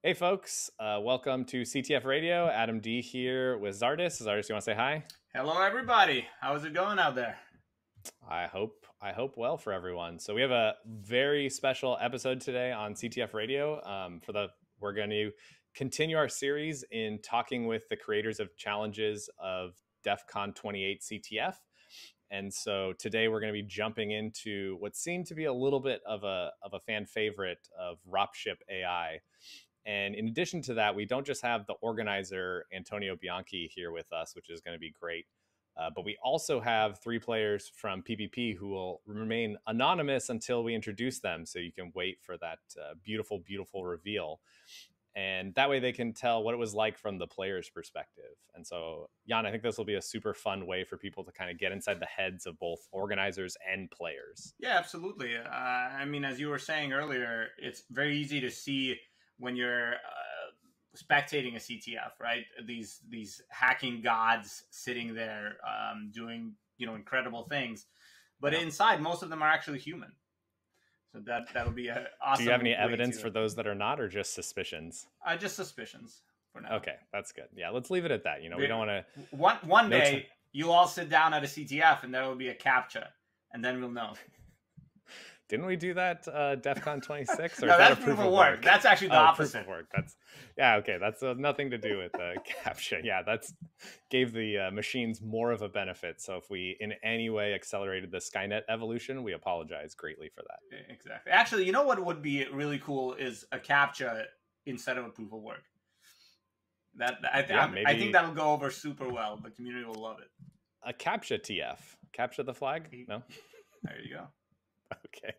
Hey folks, welcome to CTF Radio. Adam D here with Zardus. Zardus, you want to say hi? Hello, everybody. How's it going out there? I hope well for everyone. So we have a very special episode today on CTF Radio. We're going to continue our series in talking with the creators of challenges of DEF CON 28 CTF. And so today we're going to be jumping into what seemed to be a little bit of a fan favorite of ropship AI. And in addition to that, we don't just have the organizer, Antonio Bianchi, here with us, which is going to be great. But we also have three players from PPP who will remain anonymous until we introduce them. So you can wait for that beautiful, beautiful reveal. And that way they can tell what it was like from the player's perspective. And so, Jan, I think this will be a super fun way for people to kind of get inside the heads of both organizers and players. Yeah, absolutely. I mean, as you were saying earlier, it's very easy to see when you're spectating a CTF, right? These hacking gods sitting there doing incredible things, but inside most of them are actually human. So that'll be an awesome. Do you have any evidence for those that are not, or just suspicions? Just suspicions for now. Okay, that's good. Yeah, let's leave it at that. We don't want to. One day you'll all sit down at a CTF and there will be a CAPTCHA, and then we'll know. Didn't we do that DEF CON 26? Or no, that's proof of work. That's actually the opposite. Proof of work. Okay. That's nothing to do with CAPTCHA. Yeah, that's gave the machines more of a benefit. So if we in any way accelerated the Skynet evolution, we apologize greatly for that. Exactly. Actually, you know what would be really cool is a CAPTCHA instead of a proof of work. I think that'll go over super well. The community will love it. A CAPTCHA TF. CAPTCHA the flag? No? There you go. Okay,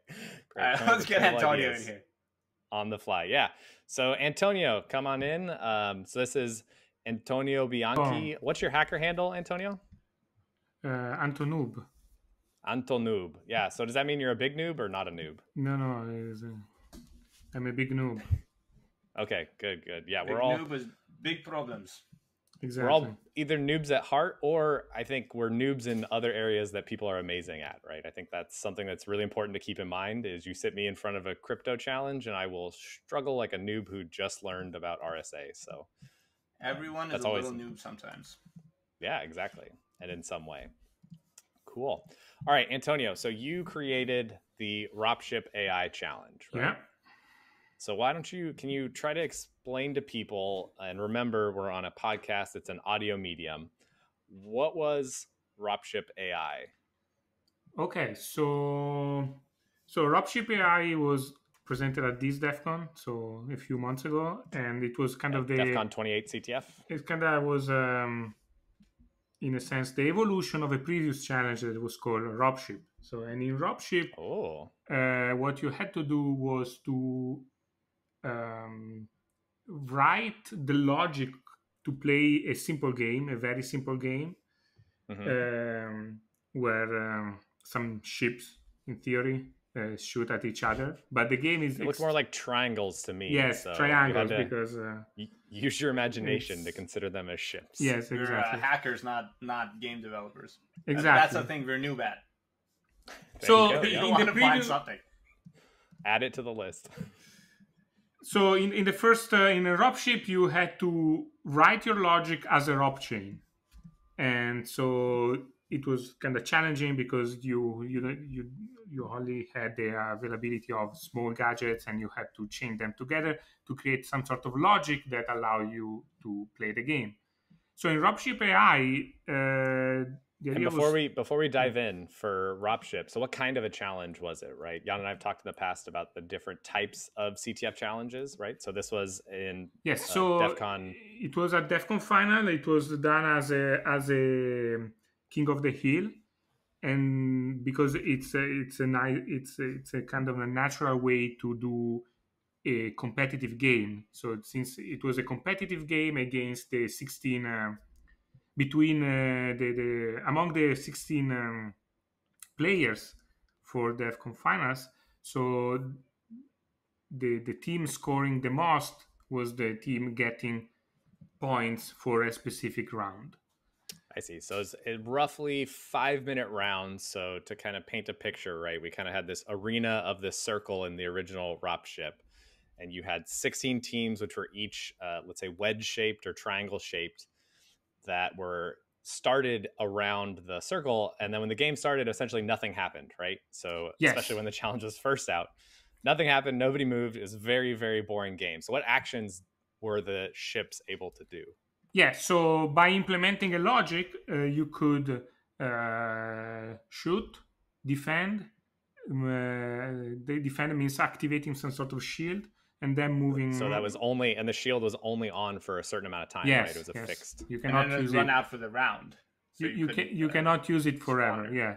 great. Let's get Antonio in here. On the fly, yeah. So Antonio, come on in. So this is Antonio Bianchi. What's your hacker handle, Antonio? Anton00b. Anton00b. Yeah. So does that mean you're a big noob or not a noob? No, I'm a big noob. Okay, good. Yeah, big we're all noob with big problems. Exactly. We're all either noobs at heart, or I think we're noobs in other areas that people are amazing at, right? I think that's something that's really important to keep in mind is you sit me in front of a crypto challenge and I will struggle like a noob who just learned about RSA. So everyone is a little noob sometimes. Yeah, exactly. And in some way. Cool. All right, Antonio. So you created the ropship AI challenge, right? Yeah. So can you try to explain to people, and remember, we're on a podcast, it's an audio medium. What was ropship AI? Okay, so ropship AI was presented at this DEF CON, so a few months ago, and it was kind of the DEF CON 28 CTF. It kind of was, in a sense, the evolution of a previous challenge that was called ropship. So, and in ropship, what you had to do was to write the logic to play a simple game, a very simple game, where some ships, in theory, shoot at each other. But the game is... It looks more like triangles to me. Yes, so triangles, because... use your imagination to consider them as ships. Yes, exactly. We're hackers, not game developers. Exactly. That's the thing we're new at. So, you want to find something. Add it to the list. So in the first in a ropship, you had to write your logic as a rop chain, and so it was kind of challenging because you only had the availability of small gadgets, and you had to chain them together to create some sort of logic that allow you to play the game. So in ropship AI, and before we dive in for ropship, so what kind of a challenge was it, right? Jan and I have talked in the past about the different types of CTF challenges, right? So this was in DEF CON. It was at DEF CON final. It was done as a King of the Hill, and because it's a kind of a natural way to do a competitive game. So since it was a competitive game against the 16. Between among the 16 players for DEF CON finals, so the team scoring the most was the team getting points for a specific round. I see. So it's roughly 5-minute rounds. So to kind of paint a picture, right, we kind of had this arena of this circle in the original ropship. and you had 16 teams, which were each, let's say, wedge-shaped or triangle-shaped, that were started around the circle. And then when the game started, essentially nothing happened, right? So Yes. especially when the challenge was first out, nothing happened, nobody moved. It was a very, very boring game. So what actions were the ships able to do? Yeah, so by implementing a logic, you could shoot, defend. The defend means activating some sort of shield, and then moving. So that was only, and the shield was only on for a certain amount of time, yes, right? It was a yes. fixed. You cannot and then use run it. out for the round. So you cannot use it forever. Yeah.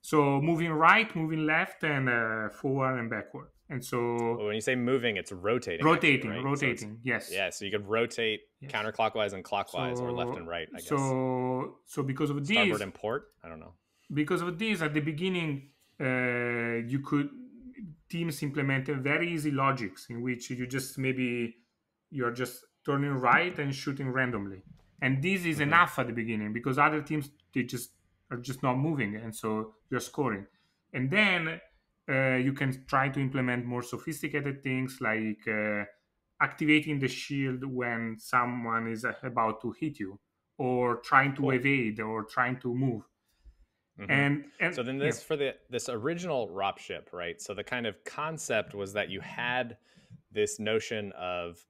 So moving right, moving left, and forward and backward. And so when you say moving, it's rotating. Rotating, actually, right? rotating. Yes. Yeah. So you could rotate counterclockwise and clockwise, or left and right, I guess. So because of this, starboard and port. I don't know. Because of this, at the beginning, you could teams implemented very easy logics in which you just you're just turning right and shooting randomly, and this is enough at the beginning because other teams are just not moving, and so you're scoring. And then you can try to implement more sophisticated things like activating the shield when someone is about to hit you, or trying to evade, or trying to move. And so then this for this original ropship, right? So the kind of concept was that you had this notion of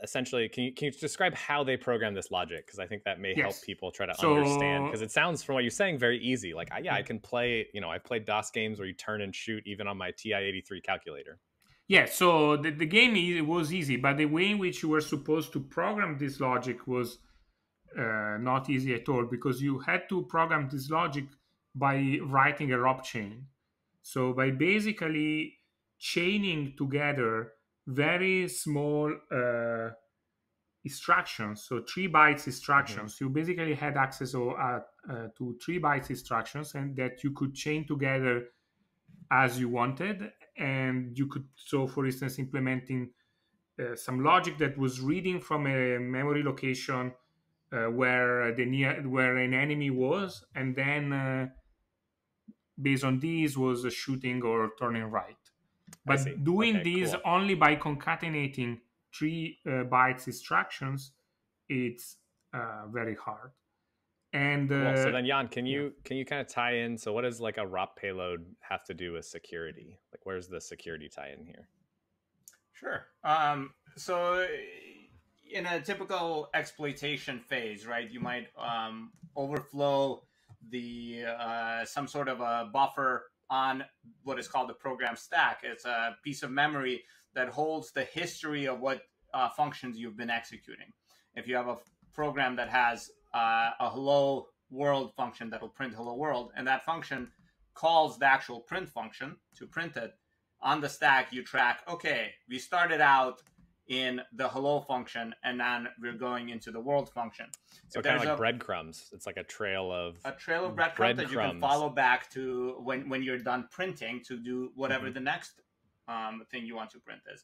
essentially, can you describe how they program this logic? Because I think that may help people try to understand, because it sounds, from what you're saying, very easy. Like, I can play, I've played DOS games where you turn and shoot even on my TI-83 calculator. Yeah, so the game was easy, but the way in which you were supposed to program this logic was not easy at all, because you had to program this logic by writing a ROP chain. So by basically chaining together very small instructions, so 3 bytes instructions. You basically had access to 3 bytes instructions, and that you could chain together as you wanted. And you could, so for instance, implementing some logic that was reading from a memory location where an enemy was, and then based on these was shooting or turning right. But doing this only by concatenating 3 bytes instructions, it's very hard. And so then, Jan, can you kind of tie in? So what does like a ROP payload have to do with security? Like, where's the security tie in here? Sure. So in a typical exploitation phase, right, you might overflow the some sort of a buffer on what is called the program stack. It's a piece of memory that holds the history of what functions you've been executing. If you have a program that has a hello world function that will print hello world, and that function calls the actual print function to print it, on the stack you track, okay, we started out in the hello function, and then we're going into the world function. So kind of like breadcrumbs. It's like a trail of breadcrumbs that you can follow back to when you're done printing to do whatever the next thing you want to print is.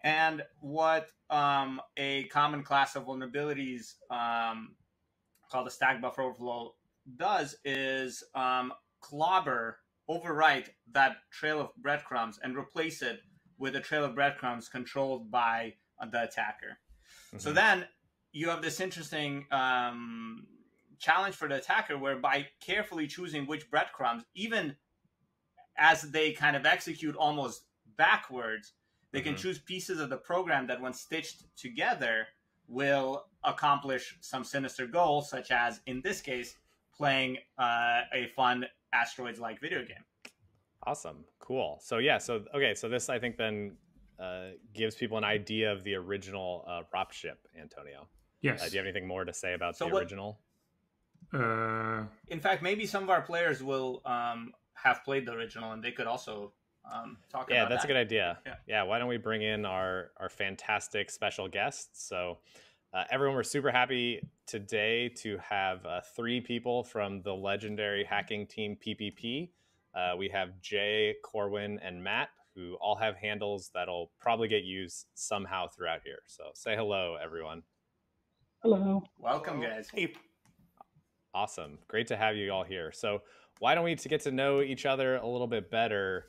And what a common class of vulnerabilities called the stack buffer overflow does is overwrite that trail of breadcrumbs and replace it with a trail of breadcrumbs controlled by the attacker. So then you have this interesting challenge for the attacker, where by carefully choosing which breadcrumbs, even as they kind of execute almost backwards, they can choose pieces of the program that, when stitched together, will accomplish some sinister goal, such as, in this case, playing a fun asteroids-like video game. Awesome. Cool. So so this, I think, then gives people an idea of the original ropship, Antonio. Yes. Do you have anything more to say about the original? In fact, maybe some of our players will have played the original, and they could also talk about that. Yeah, that's a good idea. Yeah, why don't we bring in our fantastic special guests? So everyone, we're super happy today to have 3 people from the legendary hacking team PPP. We have Jay, Corwin, and Matt, who all have handles that'll probably get used somehow throughout here. So say hello, everyone. Hello. Welcome, guys. Hey. Awesome. Great to have you all here. So why don't we, to get to know each other a little bit better,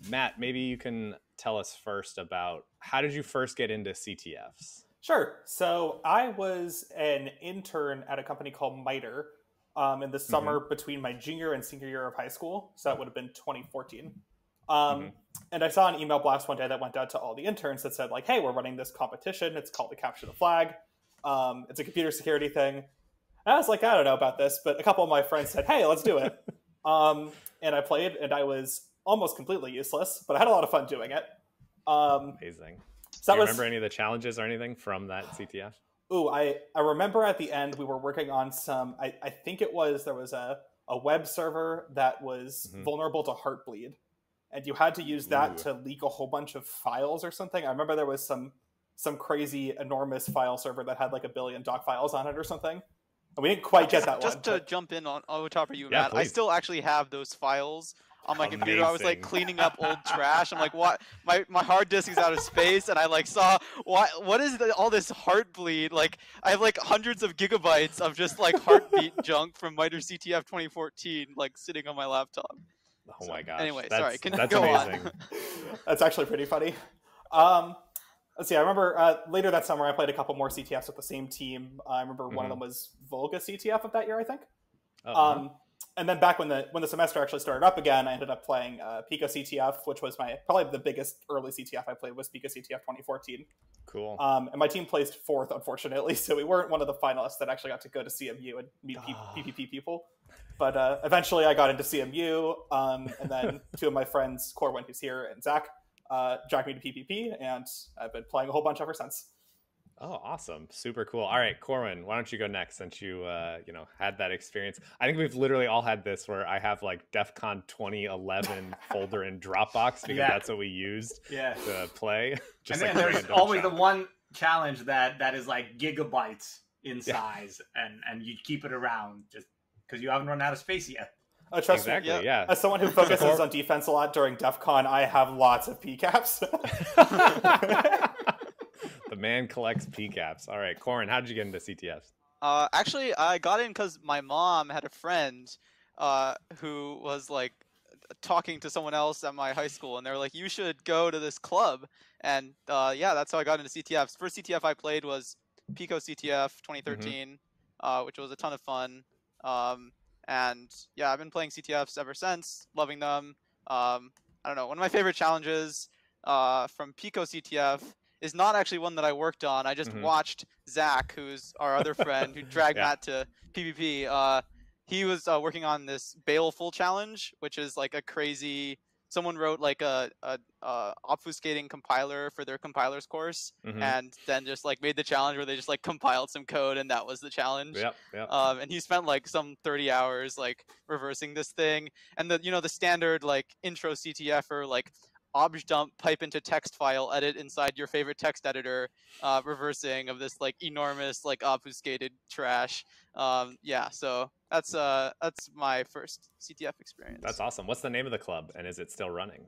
Matt, maybe you can tell us first about how did you first get into CTFs? Sure. So I was an intern at a company called Miter in the summer between my junior and senior year of high school. So that would have been 2014. And I saw an email blast one day that went out to all the interns that said, like, hey, we're running this competition. It's called the Capture the Flag. It's a computer security thing. And I was like, I don't know about this, but a couple of my friends said, hey, let's do it. And I played, and I was almost completely useless, but I had a lot of fun doing it. Amazing. So do you remember any of the challenges or anything from that CTF? Ooh, I remember at the end we were working on some, I think there was a web server that was vulnerable to Heartbleed. And you had to use that to leak a whole bunch of files or something. I remember there was some crazy, enormous file server that had like 1 billion doc files on it or something. And we didn't quite get that just one. To jump in on top of you, Matt, please. I still actually have those files on my computer. I was like cleaning up old trash. I'm like, what? My hard disk is out of space, and I like saw what is all this Heartbleed? Like, I have like hundreds of gigabytes of just like heartbeat junk from MITRE CTF 2014, like sitting on my laptop. Oh my gosh. Anyway, sorry. That's go amazing. on. That's actually pretty funny. Let's see. I remember later that summer I played a couple more CTFs with the same team. I remember one of them was Volga CTF of that year, I think. And then back when the semester actually started up again, I ended up playing Picoctf, which was probably the biggest early CTF I played was Picoctf 2014. Cool. And my team placed fourth, unfortunately, so we weren't one of the finalists that actually got to go to CMU and meet PPP people. But eventually I got into CMU, and then two of my friends, Corwin, who's here, and Zach, dragged me to PPP, and I've been playing a whole bunch ever since. Oh, awesome. Super cool. All right, Corwin, why don't you go next since you, had that experience. I think we've literally all had this where I have like DEF CON 2011 folder in Dropbox because that's what we used to play. Just and then there's always the one challenge that is like gigabytes in size and you keep it around just because you haven't run out of space yet. Oh, trust me. Yeah. As someone who focuses on defense a lot during DEF CON, I have lots of PCAPs. The man collects PCAPs. All right, Corwin, how did you get into CTFs? Actually, I got in because my mom had a friend who was like talking to someone else at my high school, and they were like, "You should go to this club." And that's how I got into CTFs. First CTF I played was Picoctf 2013, which was a ton of fun. And yeah, I've been playing CTFs ever since, loving them. I don't know. One of my favorite challenges from Picoctf is not actually one that I worked on. I just watched Zach, who's our other friend, who dragged Matt to PPP. He was working on this Baleful challenge, which is like a crazy. Someone wrote like a obfuscating compiler for their compilers course, and then just like made the challenge where they just like compiled some code, and that was the challenge. Yep. And he spent like some 30 hours like reversing this thing, and the standard like intro CTF like obj dump pipe into text file edit inside your favorite text editor reversing of this like enormous like obfuscated trash. So that's my first CTF experience. That's awesome. What's the name of the club, and is it still running?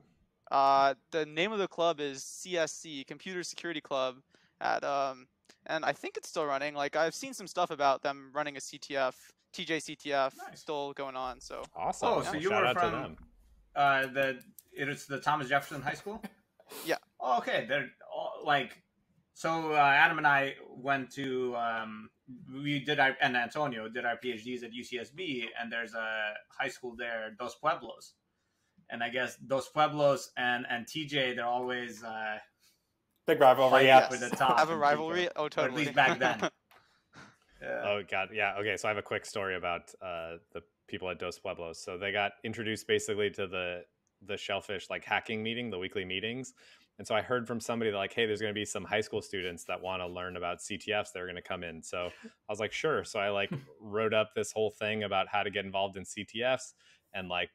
The name of the club is CSC, Computer Security Club, and I think it's still running. Like, I've seen some stuff about them running a CTF, TJ-CTF, still going on. So awesome. Oh, so you were from it's the Thomas Jefferson High School? Yeah. Oh, okay. They're like, so Adam and I went to and Antonio did our PhDs at UCSB, and there's a high school there, Dos Pueblos, and I guess Dos Pueblos and TJ, they're always big rivalry. For the top. Have a rivalry? Oh, totally. Or at least back then. Oh god, yeah. Okay, so I have a quick story about the people at Dos Pueblos. So they got introduced basically to the Shellfish like hacking meeting, the weekly meetings. And so I heard from somebody that like, hey, there's going to be some high school students that want to learn about CTFs. They're going to come in. So I was like, sure. So I like wrote up this whole thing about how to get involved in CTFs and like,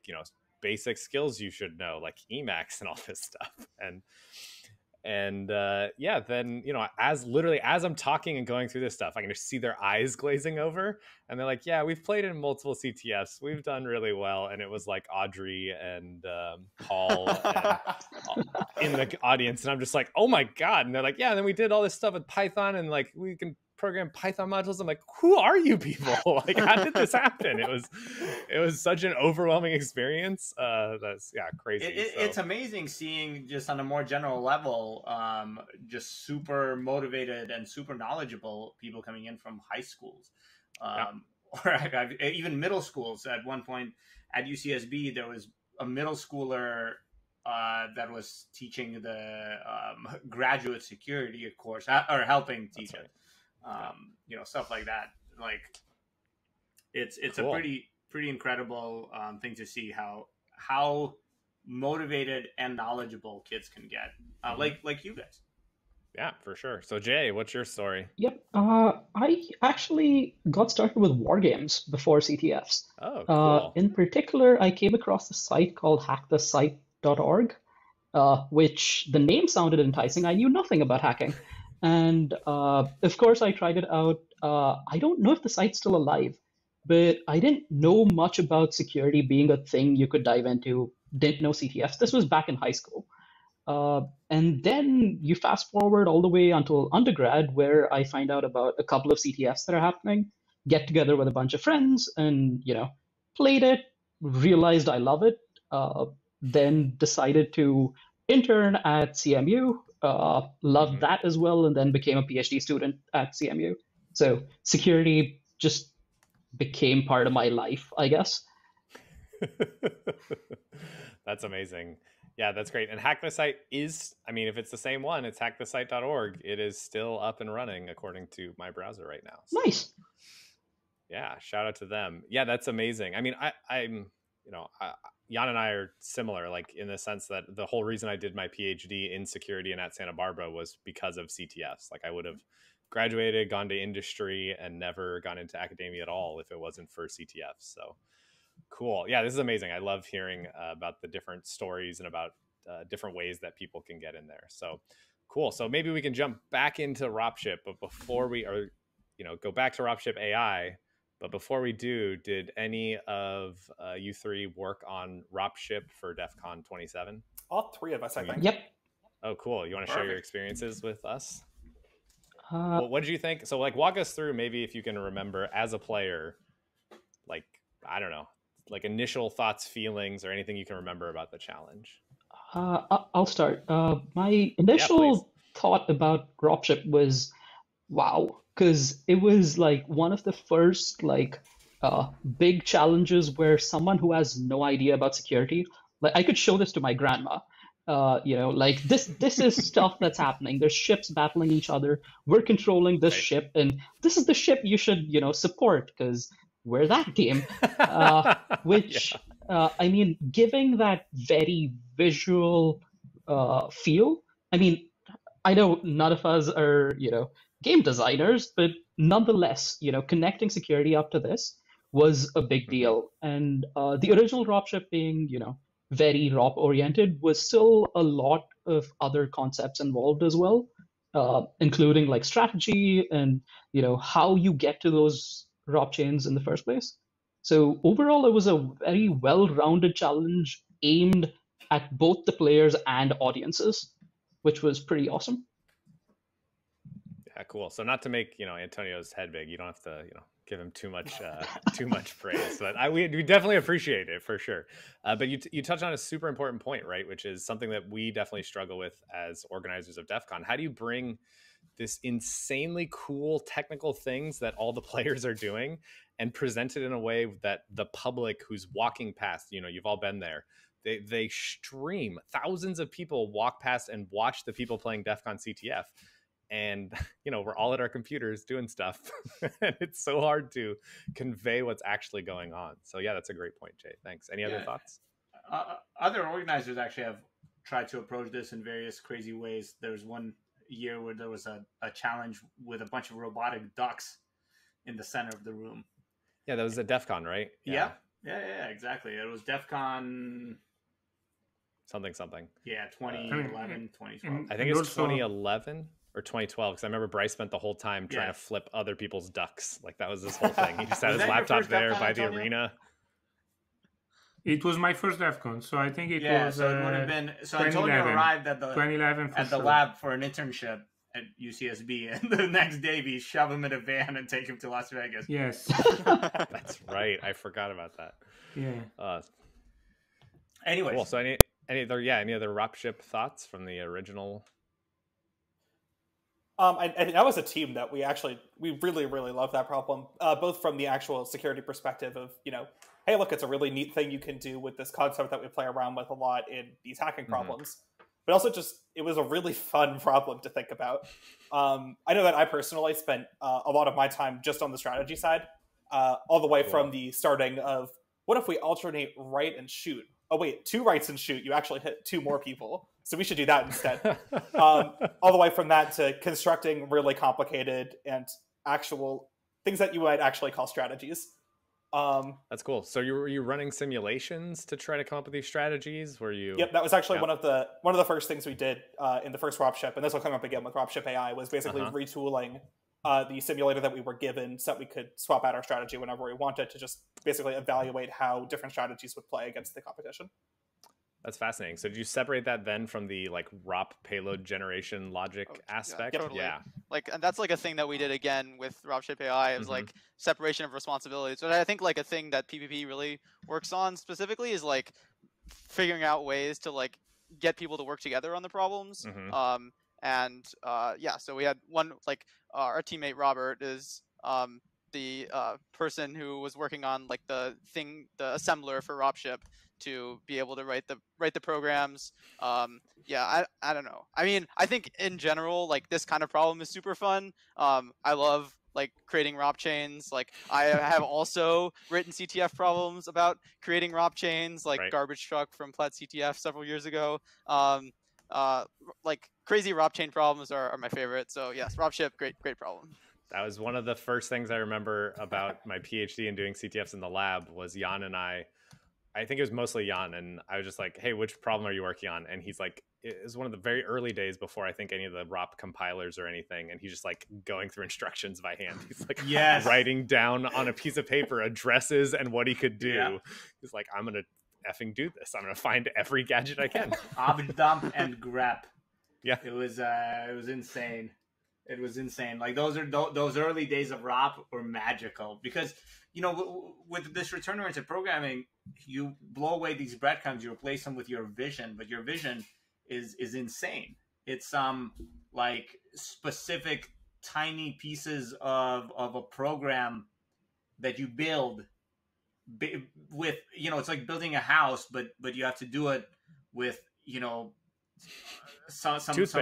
basic skills you should know, like Emacs and all this stuff. And then, as I'm talking and going through this stuff, I can just see their eyes glazing over, and they're like, yeah, we've played in multiple CTFs. We've done really well. And it was like Audrey and Paul in the audience. And I'm just like, oh my God. And they're like, yeah, and then we did all this stuff with Python, and like, we can program Python modules. I'm like, who are you people? Like, how did this happen? It was such an overwhelming experience. That's crazy. It's amazing seeing just on a more general level, just super motivated and super knowledgeable people coming in from high schools, or even middle schools. At one point at UCSB, there was a middle schooler that was teaching the graduate security course, or helping teach it. You know, stuff like that. Like, it's cool. A pretty incredible thing to see how motivated and knowledgeable kids can get, like you guys. Yeah, for sure. So Jay, what's your story? Yep. I actually got started with war games before CTFs. Oh, cool. In particular, I came across a site called hackthesite.org, which the name sounded enticing. I knew nothing about hacking. And of course, I tried it out. I don't know if the site's still alive, but I didn't know much about security being a thing you could dive into. Didn't know CTFs. This was back in high school. And then you fast forward all the way until undergrad, where I find out about a couple of CTFs that are happening, get together with a bunch of friends and, played it, realized I love it, then decided to intern at CMU, loved that as well, and then became a PhD student at CMU. So security just became part of my life, I guess. That's amazing. Yeah, that's great. And Hack the Site is, if it's the same one, it's hackthesite.org. It is still up and running according to my browser right now. So, nice. Yeah, shout out to them. Yeah, that's amazing. I'm Jan and I are similar, like in the sense that the whole reason I did my PhD in security and at Santa Barbara was because of CTFs. Like, I would have graduated, gone to industry, and never gone into academia at all if it wasn't for CTFs. So cool. Yeah, this is amazing. I love hearing about the different stories and about different ways that people can get in there. So cool. So maybe we can jump back into ropship, but before we go back to ropship AI. But before we do, did any of you three work on ropship for DEF CON 27? All three of us, I think. Yep. Oh, cool. You want to share your experiences with us? Well, what did you think? So, walk us through, maybe if you can remember as a player, I don't know, initial thoughts, feelings, or anything you can remember about the challenge. I'll start. My initial thought about ropship was, wow. Because it was one of the first big challenges where someone who has no idea about security, I could show this to my grandma. This is stuff that's happening. There's ships battling each other. We're controlling this ship, and this is the ship you should support because we're that game. Giving that very visual feel. I know none of us are game designers, but nonetheless, connecting security up to this was a big deal. And the original ropship being, very ROP oriented was still a lot of other concepts involved as well, including strategy and, how you get to those ROP chains in the first place. So overall, it was a very well-rounded challenge aimed at both the players and audiences, which was pretty awesome. Yeah, cool. So not to make Antonio's head big, you don't have to give him too much praise, but we definitely appreciate it for sure. But you touched on a super important point, right? Which is something that we definitely struggle with as organizers of DEF CON. How do you bring this insanely cool technical things that all the players are doing and present it in a way that the public who's walking past, you've all been there. They stream, thousands of people walk past and watch the people playing DEF CON CTF. And, we're all at our computers doing stuff. And it's so hard to convey what's actually going on. So, yeah, that's a great point, Jay. Thanks. Any other thoughts? Other organizers actually have tried to approach this in various crazy ways. There was one year where there was a challenge with a bunch of robotic ducks in the center of the room. Yeah, that was at DEF CON, right? Yeah, exactly. It was DEF CON... Something. Yeah, 2011, 2012. I think it's 2011. Or 2012, because I remember Bryce spent the whole time trying to flip other people's ducks. That was this whole thing. He just had his laptop there by the arena. It was my first DEF CON, so I think it was. So it would have been. So Antonio arrived at the 2011 at the lab for an internship, at UCSB, and the next day we shove him in a van and take him to Las Vegas. Yes. That's right. I forgot about that. Yeah. Anyways, cool. So any other ropship thoughts from the original? I think that was a team that we really, really love that problem, both from the actual security perspective of, hey, look, it's a really neat thing you can do with this concept that we play around with a lot in these hacking problems. But also it was a really fun problem to think about. I know that I personally spent a lot of my time just on the strategy side, all the way from the starting of, what if we alternate right and shoot? Oh, wait, 2 rights and shoot. You actually hit 2 more people. So we should do that instead. All the way from that to constructing really complicated and actual things that you might actually call strategies. That's cool. So were you running simulations to try to come up with these strategies? Were you? Yep, that was actually one of the first things we did in the first ropship, and this will come up again with ropshipai, was basically retooling the simulator that we were given so that we could swap out our strategy whenever we wanted to just basically evaluate how different strategies would play against the competition. That's fascinating. So did you separate that then from the ROP payload generation logic aspect? Yeah, totally. Yeah. And that's a thing that we did again with ropshipai. It was separation of responsibilities. But I think a thing that PPP really works on specifically is figuring out ways to get people to work together on the problems. So we had one our teammate Robert is the person who was working on the assembler for ropship to be able to write the programs. I don't know. I mean, I think in general, this kind of problem is super fun. I love creating ROP chains. I have also written CTF problems about creating ROP chains, Garbage Truck from Plaid CTF several years ago. Crazy ROP chain problems are my favorite. So yes, ropship, great problem. That was one of the first things I remember about my PhD and doing CTFs in the lab was Jan and I think it was mostly Jan, and I was just like, hey, which problem are you working on? And he's like, it was one of the very early days before I think any of the ROP compilers or anything. And he's just going through instructions by hand. He's writing down on a piece of paper addresses and what he could do. Yeah. He's like, I'm going to effing do this. I'm going to find every gadget I can. Dump and grep. Yeah. It was insane. It was insane. Those early days of ROP were magical because, with this return-oriented programming, you blow away these breadcrumbs, you replace them with your vision, but your vision is insane. It's specific tiny pieces of a program that you build with, it's like building a house, but you have to do it with, some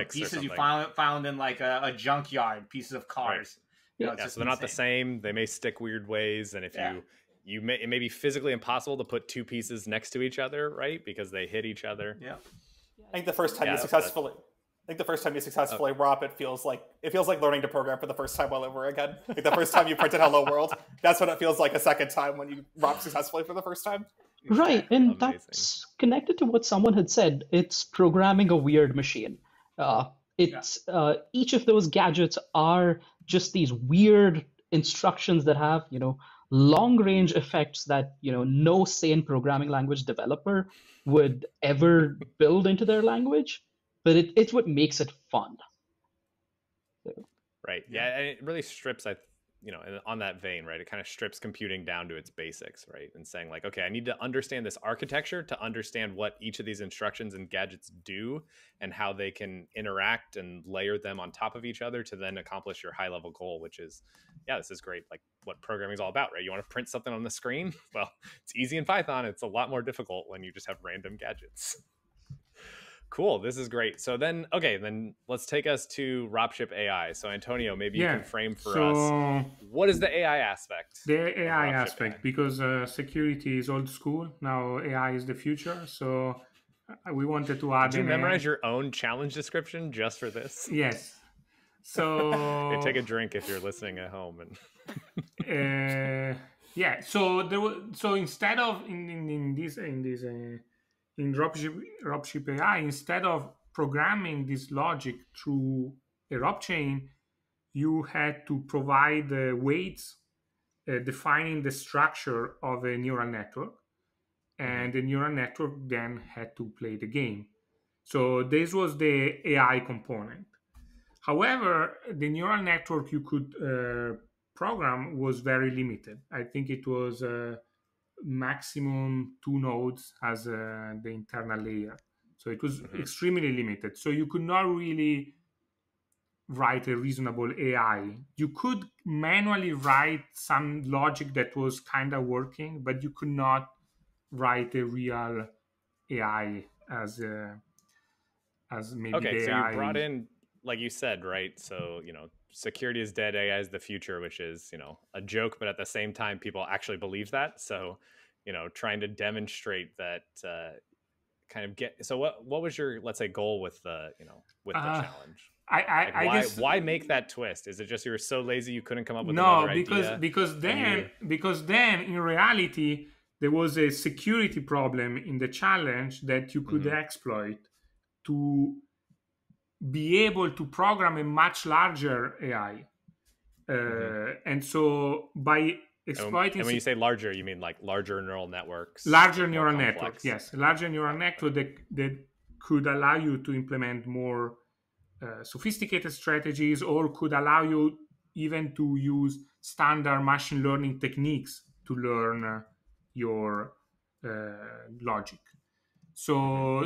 pieces you found in a junkyard, pieces of cars. Right. So they're not the same. They may stick weird ways, and if it may be physically impossible to put 2 pieces next to each other, right? Because they hit each other. Yeah. I think the first time you successfully ROP, it feels like learning to program for the first time all over again. The first time you printed Hello World, that's what it feels like a second time when you ROP successfully for the first time. Right, and that's connected to what someone had said. It's programming a weird machine. Each of those gadgets are just these weird instructions that have, long-range effects that, no sane programming language developer would ever build into their language. But it's what makes it fun. Right. Yeah, and it really strips, on that vein, right? It kind of strips computing down to its basics, right? And saying okay, I need to understand this architecture to understand what each of these instructions and gadgets do and how they can interact and layer them on top of each other to then accomplish your high-level goal, which is, this is great. What programming is all about, right? You want to print something on the screen? Well, it's easy in Python. It's a lot more difficult when you just have random gadgets. Cool. This is great. So then let's take us to ropship AI. So Antonio, maybe you can frame for us, what is the AI aspect? The AI aspect, because security is old school. Now AI is the future. So we wanted to add. Did you memorize your own challenge description just for this? Yes. So take a drink if you're listening at home. And So instead of in ropship AI, instead of programming this logic through a ROP chain, you had to provide weights defining the structure of a neural network, and the neural network then had to play the game. So this was the AI component. However, the neural network you could program was very limited. I think it was maximum 2 nodes as the internal layer. So it was extremely limited. So you could not really write a reasonable AI. You could manually write some logic that was kind of working, but you could not write a real AI as maybe okay, the so AI. you brought in, like you said, right? So, security is dead, AI is the future, which is, a joke, but at the same time, people actually believe that. So, trying to demonstrate that kind of get. So what was your, let's say, goal with the, with the challenge? I guess why make that twist? Is it just you were so lazy you couldn't come up with no, another idea? because then in reality there was a security problem in the challenge that you could exploit to be able to program a much larger AI. And so by exploiting... And when you say larger, you mean like larger neural networks? Larger neural network, yes. Larger neural network that could allow you to implement more sophisticated strategies, or could allow you even to use standard machine learning techniques to learn your logic. So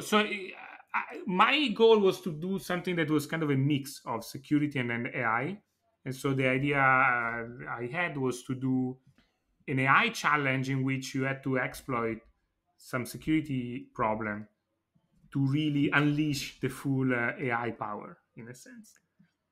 my goal was to do something that was kind of a mix of security and then AI. And so the idea I had was to do an AI challenge in which you had to exploit some security problem to really unleash the full AI power, in a sense.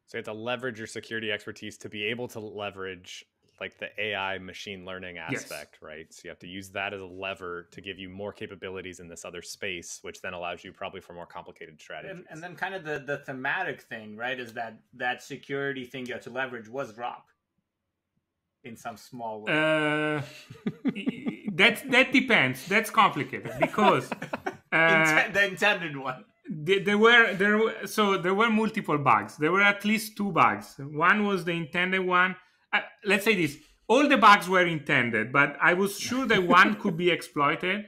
So you have to leverage your security expertise to be able to leverage like the AI machine learning aspect, right? So you have to use that as a lever to give you more capabilities in this other space, which then allows you probably for more complicated strategies. And then kind of the thematic thing, right, is that security thing you have to leverage was ROP in some small way. That depends. That's complicated because the intended one. There were multiple bugs. There were at least 2 bugs. One was the intended one. Let's say this: all the bugs were intended, but I was sure that one could be exploited,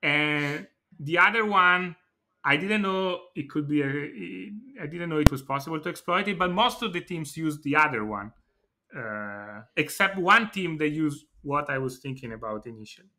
and the other one I didn't know it could be. I didn't know it was possible to exploit it. But most of the teams used the other one, except one team that used what I was thinking about initially.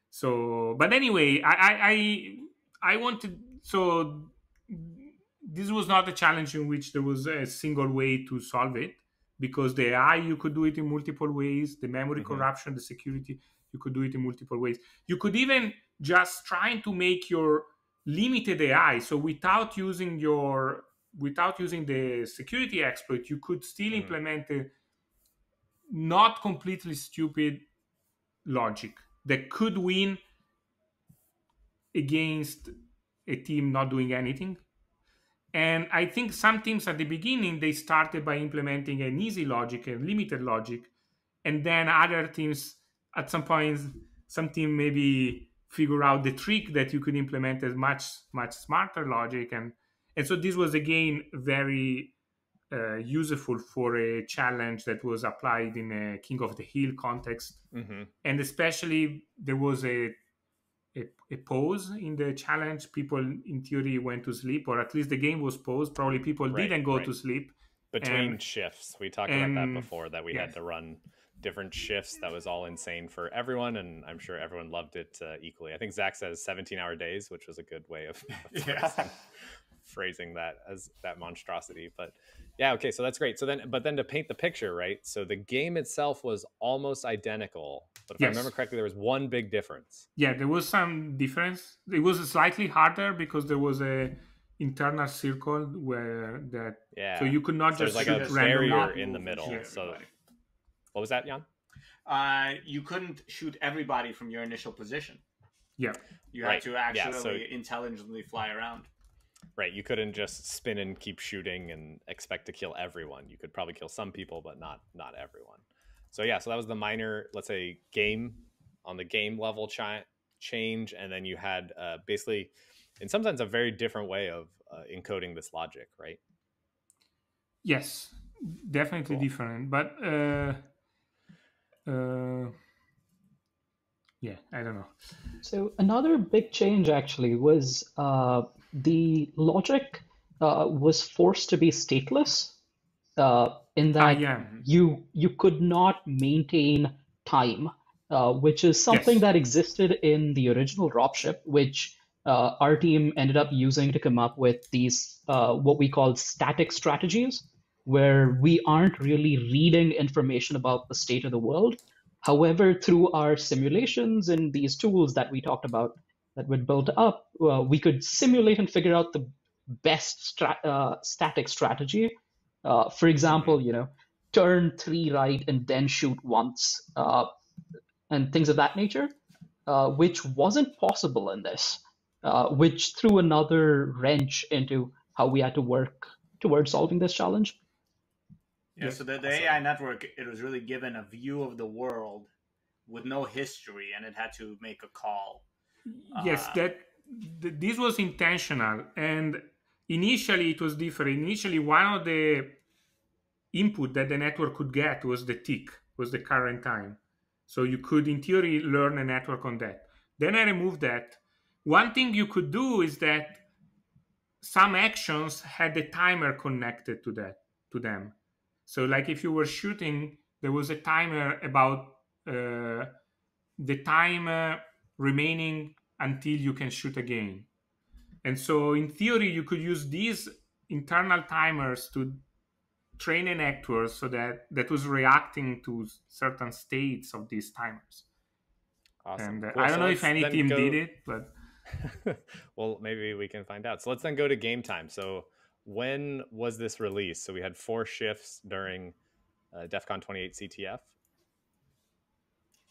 So, but anyway, I wanted, so this was not a challenge in which there was a single way to solve it, because the AI, you could do it in multiple ways. The memory corruption, the security, you could do it in multiple ways. You could even just trying to make your limited AI, so without using the security exploit, you could still implement a not completely stupid logic that could win against a team not doing anything. And I think some teams at the beginning, they started by implementing an easy logic and limited logic, and then other teams at some point, some team maybe figure out the trick that you could implement as much smarter logic, and so this was again very useful for a challenge that was applied in a King of the Hill context. And especially there was a pause in the challenge. People in theory went to sleep, or at least the game was paused. Probably people didn't go to sleep between shifts. We talked about that before, that we had to run different shifts. That was all insane for everyone, and I'm sure everyone loved it equally. I think Zach says 17-hour days, which was a good way of phrasing that as that monstrosity. But yeah, okay, so that's great. So then to paint the picture, right? So the game itself was almost identical, but if I remember correctly, there was one big difference. Yeah, there was some difference. It was slightly harder because there was a internal circle where that. Yeah. So you could not just like a barrier in the middle. So what was that, Jan? You couldn't shoot everybody from your initial position. Yeah. You had to actually intelligently fly around. Right, you couldn't just spin and keep shooting and expect to kill everyone. You could probably kill some people, but not everyone. So yeah, so that was the minor, let's say, game on the game level change, and then you had basically, in some sense, a very different way of encoding this logic, right? Yes, definitely different, but yeah, I don't know. So another big change actually was the logic was forced to be stateless, in that Yeah. you could not maintain time, which is something Yes. that existed in the original ropship, which our team ended up using to come up with these what we call static strategies, where we aren't really reading information about the state of the world. However, through our simulations and these tools that we talked about that were built up, we could simulate and figure out the best static strategy. For example, turn 3 right and then shoot once, and things of that nature, which wasn't possible in this, which threw another wrench into how we had to work towards solving this challenge. Yeah, Yes. so the AI network, it was really given a view of the world with no history, and it had to make a call. Yes, this was intentional, and initially it was different. Initially, one of the input that the network could get was the tick, was the current time. So you could, in theory, learn a network on that. Then I removed that. One thing you could do is that some actions had a timer connected to them. So, like if you were shooting, there was a timer about the time remaining until you can shoot again. And so, in theory, you could use these internal timers to train a network so that was reacting to certain states of these timers. Awesome. And Cool. I don't So know if let's any then team go- did it, but well, maybe we can find out. So let's then go to game time. So when was this released? So we had 4 shifts during DEF CON 28 CTF.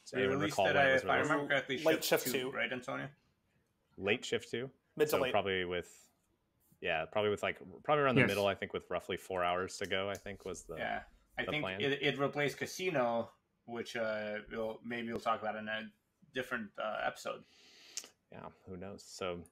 So They anyone released recall it, when it was if I released? remember correctly, Late shift shift 2, 2. right, Antonio? Late shift 2? Mid to So late. probably around the Yes. middle, I think, with roughly 4 hours to go, I think was the Yeah. I think plan. it replaced Casino, which we'll talk about in a different episode. Yeah, who knows? So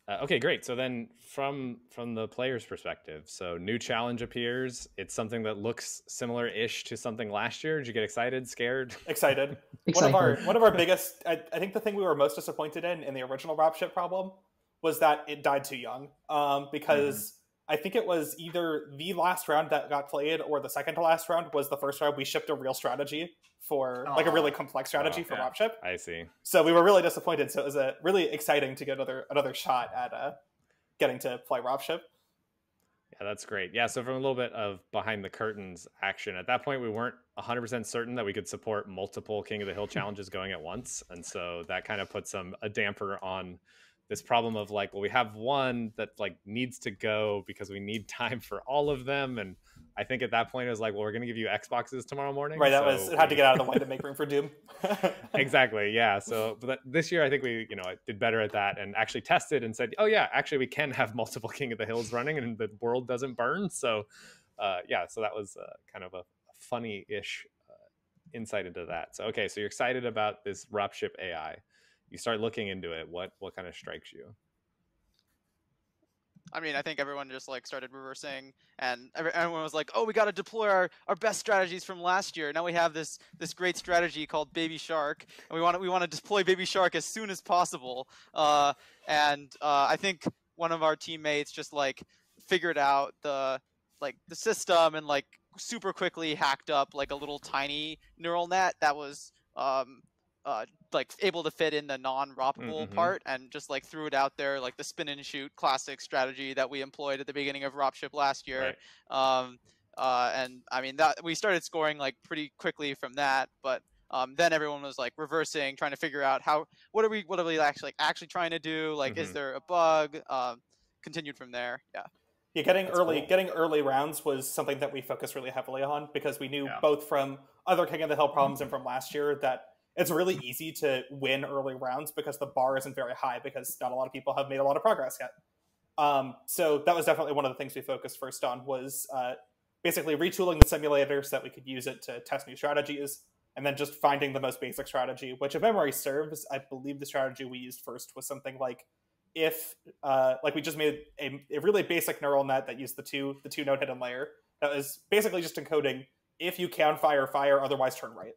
okay, great. So then from the player's perspective, so new challenge appears. It's something that looks similar-ish to something last year. Did you get excited, scared? Excited. Excited. One of our biggest, I think the thing we were most disappointed in the original ropship problem was that it died too young. Because I think it was either the last round that got played or the second to last round was the first round we shipped a real strategy for like a really complex strategy for ropship. I see. So we were really disappointed. So it was really exciting to get another shot at getting to play ropship. Yeah, that's great. Yeah, so from a little bit of behind the curtains action, at that point we weren't 100% certain that we could support multiple King of the Hill challenges going at once, and so that kind of puts a damper on this problem of like, well, we have one that like needs to go because we need time for all of them, and I think at that point it was like, well, we're going to give you Xboxes tomorrow morning. Right, it had to get out of the way to make room for Doom. Exactly, yeah. So but this year I think we did better at that and actually tested and said, oh yeah, actually we can have multiple King of the Hills running and the world doesn't burn. So yeah, so that was kind of a funny-ish insight into that. So okay, so you're excited about this ropship AI. You start looking into it. What kind of strikes you? I mean, I think everyone just like started reversing, and everyone was like, "Oh, we got to deploy our best strategies from last year. Now we have this great strategy called Baby Shark, and we want to deploy Baby Shark as soon as possible." I think one of our teammates just like figured out the system and like super quickly hacked up like a little tiny neural net that was like able to fit in the non-roppable part, and just like threw it out there, like the spin and shoot classic strategy that we employed at the beginning of ropship last year. Right. And I mean that we started scoring like pretty quickly from that, but then everyone was like reversing, trying to figure out what are we actually trying to do? Like, is there a bug? Continued from there. Yeah. Yeah, getting early rounds was something that we focused really heavily on because we knew both from other King of the Hill problems and from last year that it's really easy to win early rounds because the bar isn't very high because not a lot of people have made a lot of progress yet. So that was definitely one of the things we focused first on was basically retooling the simulator so that we could use it to test new strategies, and then just finding the most basic strategy, which if memory serves, I believe the strategy we used first was something like if we just made a really basic neural net that used the two node hidden layer that was basically just encoding if you can fire, otherwise turn right.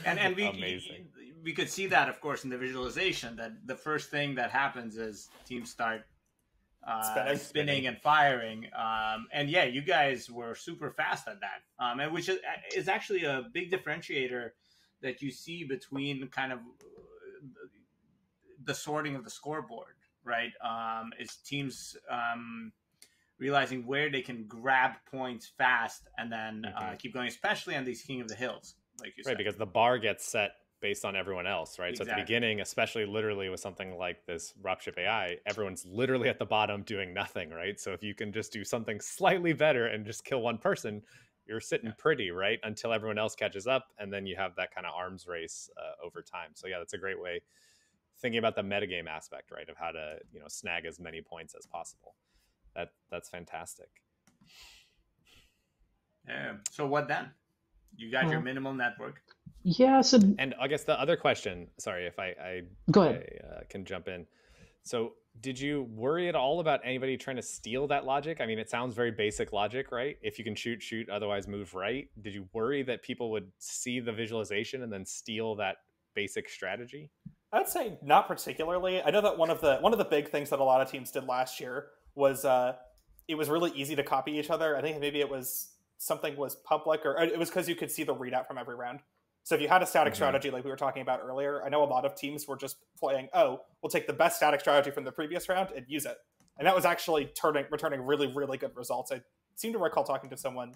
and we could see that, of course, in the visualization, that the first thing that happens is teams start spinning and firing. And yeah, you guys were super fast at that, and which is actually a big differentiator that you see between kind of the sorting of the scoreboard, right? Is teams realizing where they can grab points fast and then keep going, especially on these King of the Hills, like you said. Right, because the bar gets set based on everyone else, right? Exactly. So at the beginning, especially literally with something like this ropship AI, everyone's literally at the bottom doing nothing, right? So if you can just do something slightly better and just kill one person, you're sitting pretty, right? Until everyone else catches up, and then you have that kind of arms race over time. So yeah, that's a great way thinking about the metagame aspect, right? Of how to, snag as many points as possible. That's fantastic. Yeah. So what then? You got your minimal network. Yeah. So, and I guess the other question, sorry if I go ahead. I can jump in. So did you worry at all about anybody trying to steal that logic? I mean, it sounds very basic logic, right? If you can shoot, shoot, otherwise move right. Did you worry that people would see the visualization and then steal that basic strategy? I'd say not particularly. I know that one of the big things that a lot of teams did last year was it was really easy to copy each other. I think maybe it was something was public, or it was because you could see the readout from every round. So if you had a static strategy like we were talking about earlier, I know a lot of teams were just playing, we'll take the best static strategy from the previous round and use it. And that was actually returning really, really good results. I seem to recall talking to someone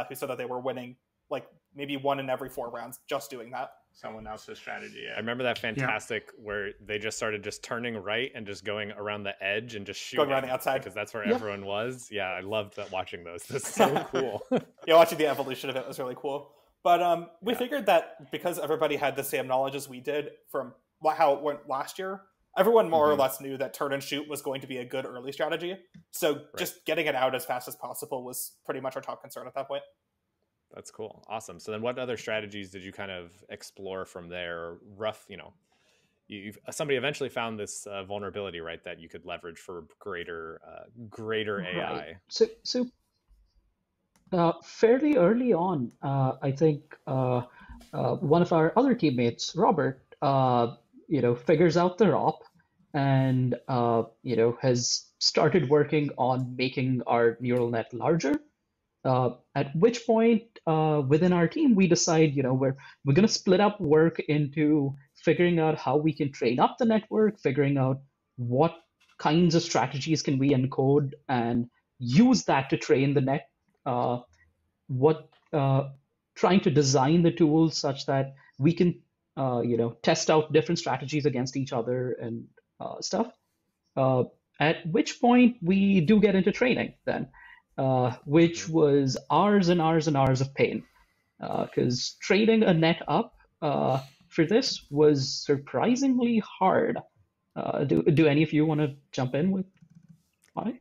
who said that they were winning like maybe 1 in every 4 rounds just doing that. Someone else's strategy. Yeah. I remember that fantastic where they just started just turning right and just going around the edge and just shooting. Going around the outside. Because that's where everyone was. Yeah, I loved that, watching those. That's so cool. Yeah, watching the evolution of it was really cool. But we figured that because everybody had the same knowledge as we did from how it went last year, everyone more or less knew that turn and shoot was going to be a good early strategy. So just getting it out as fast as possible was pretty much our top concern at that point. That's cool. Awesome. So then what other strategies did you kind of explore from there? Somebody eventually found this vulnerability, right, that you could leverage for greater AI. So fairly early on, I think one of our other teammates, Robert, figures out the ROP and, has started working on making our neural net larger. At which point, within our team, we decide, we're going to split up work into figuring out how we can train up the network, figuring out what kinds of strategies can we encode and use that to train the net. Trying to design the tools such that we can, test out different strategies against each other and stuff. At which point we do get into training then. Which was hours and hours and hours of pain, because training a net up for this was surprisingly hard. Do any of you want to jump in with why?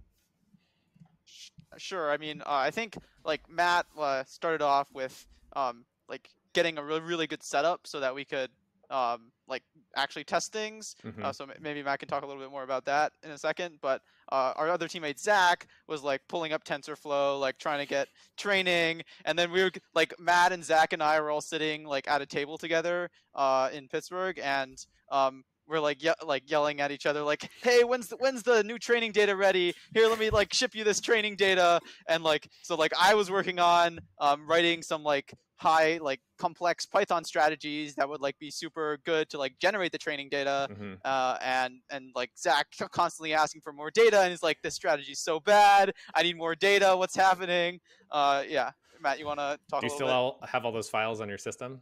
Sure. I mean, I think like Matt started off with getting a really good setup so that we could actually test things. So maybe Matt can talk a little bit more about that in a second. But our other teammate Zach was pulling up TensorFlow, trying to get training, and then we were Matt and Zach and I were all sitting at a table together in Pittsburgh, and we're yelling at each other hey, when's the new training data ready? Here, let me ship you this training data. And so I was working on writing some high complex Python strategies that would be super good to generate the training data. And Zach constantly asking for more data, and he's this strategy's so bad, I need more data, what's happening? Yeah, Matt, you want to talk a little bit? Do you still have all those files on your system?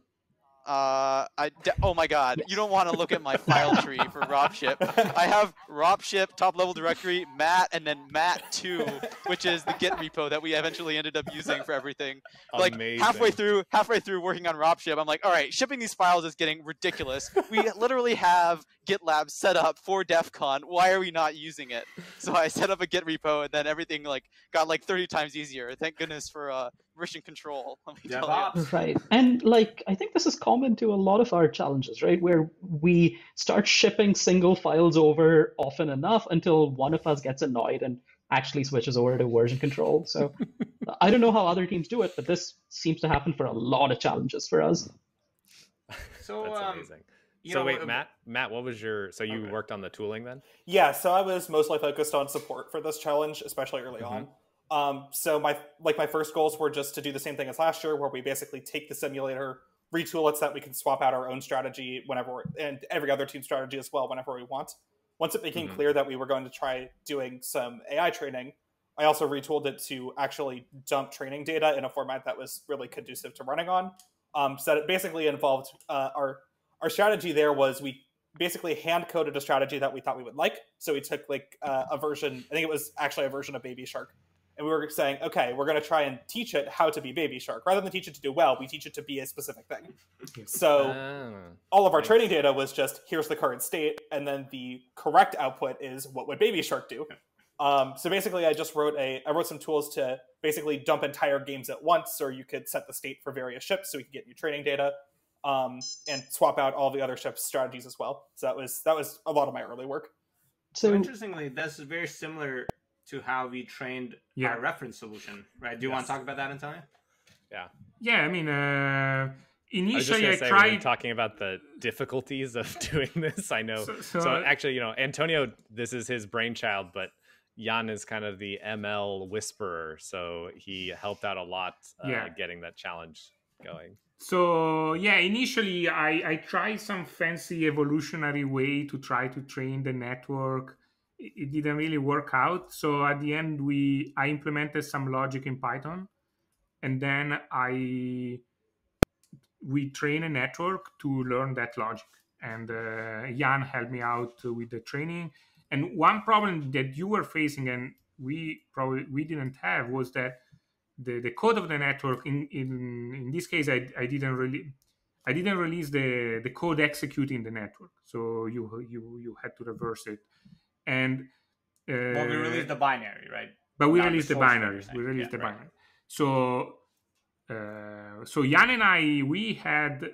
Oh my god, you don't want to look at my file tree for ropship. I have ropship top level directory, Matt, and then Matt2, which is the Git repo that we eventually ended up using for everything. Amazing. halfway through working on ropship, I'm all right, shipping these files is getting ridiculous. We literally have GitLab set up for DEF CON. Why are we not using it? So I set up a Git repo, and then everything got 30 times easier. Thank goodness for version control. Let me tell you. Right. And I think this is common to a lot of our challenges, right? Where we start shipping single files over often enough until one of us gets annoyed and actually switches over to version control. So I don't know how other teams do it, but this seems to happen for a lot of challenges for us. So that's amazing. So wait, Matt, what was your? So you worked on the tooling then? Yeah, so I was mostly focused on support for this challenge, especially early on. So my first goals were just to do the same thing as last year, where we basically take the simulator, retool it so that we can swap out our own strategy and every other team strategy as well whenever we want. Once it became clear that we were going to try doing some AI training, I also retooled it to actually dump training data in a format that was really conducive to running on. So that it basically involved our strategy there was we basically hand-coded a strategy that we thought we would like. So we took a version, I think it was actually a version of Baby Shark. And we were saying, okay, we're going to try and teach it how to be Baby Shark. Rather than teach it to do well, we teach it to be a specific thing. So all of our training data was just, here's the current state, and then the correct output is what would Baby Shark do. So basically, I just wrote some tools to basically dump entire games at once, or you could set the state for various ships so we could get new training data. And swap out all the other ships' strategies as well. So that was a lot of my early work. So interestingly, this is very similar to how we trained our reference solution, right? Do you want to talk about that, Antonio? Yeah, I mean, initially I tried. tried... We were talking about the difficulties of doing this. I know. So actually, Antonio, this is his brainchild, but Jan is kind of the ML whisperer, so he helped out a lot getting that challenge going. So initially I tried some fancy evolutionary way to try to train the network. It didn't really work out. So at the end I implemented some logic in Python, and then we train a network to learn that logic. And Jan helped me out with the training. And one problem that you were facing and we didn't have was that the code of the network in this case I didn't release the code executing the network, so you had to reverse it. And we released the binary, right? But we released the binary. Binary. So Jan and I, we had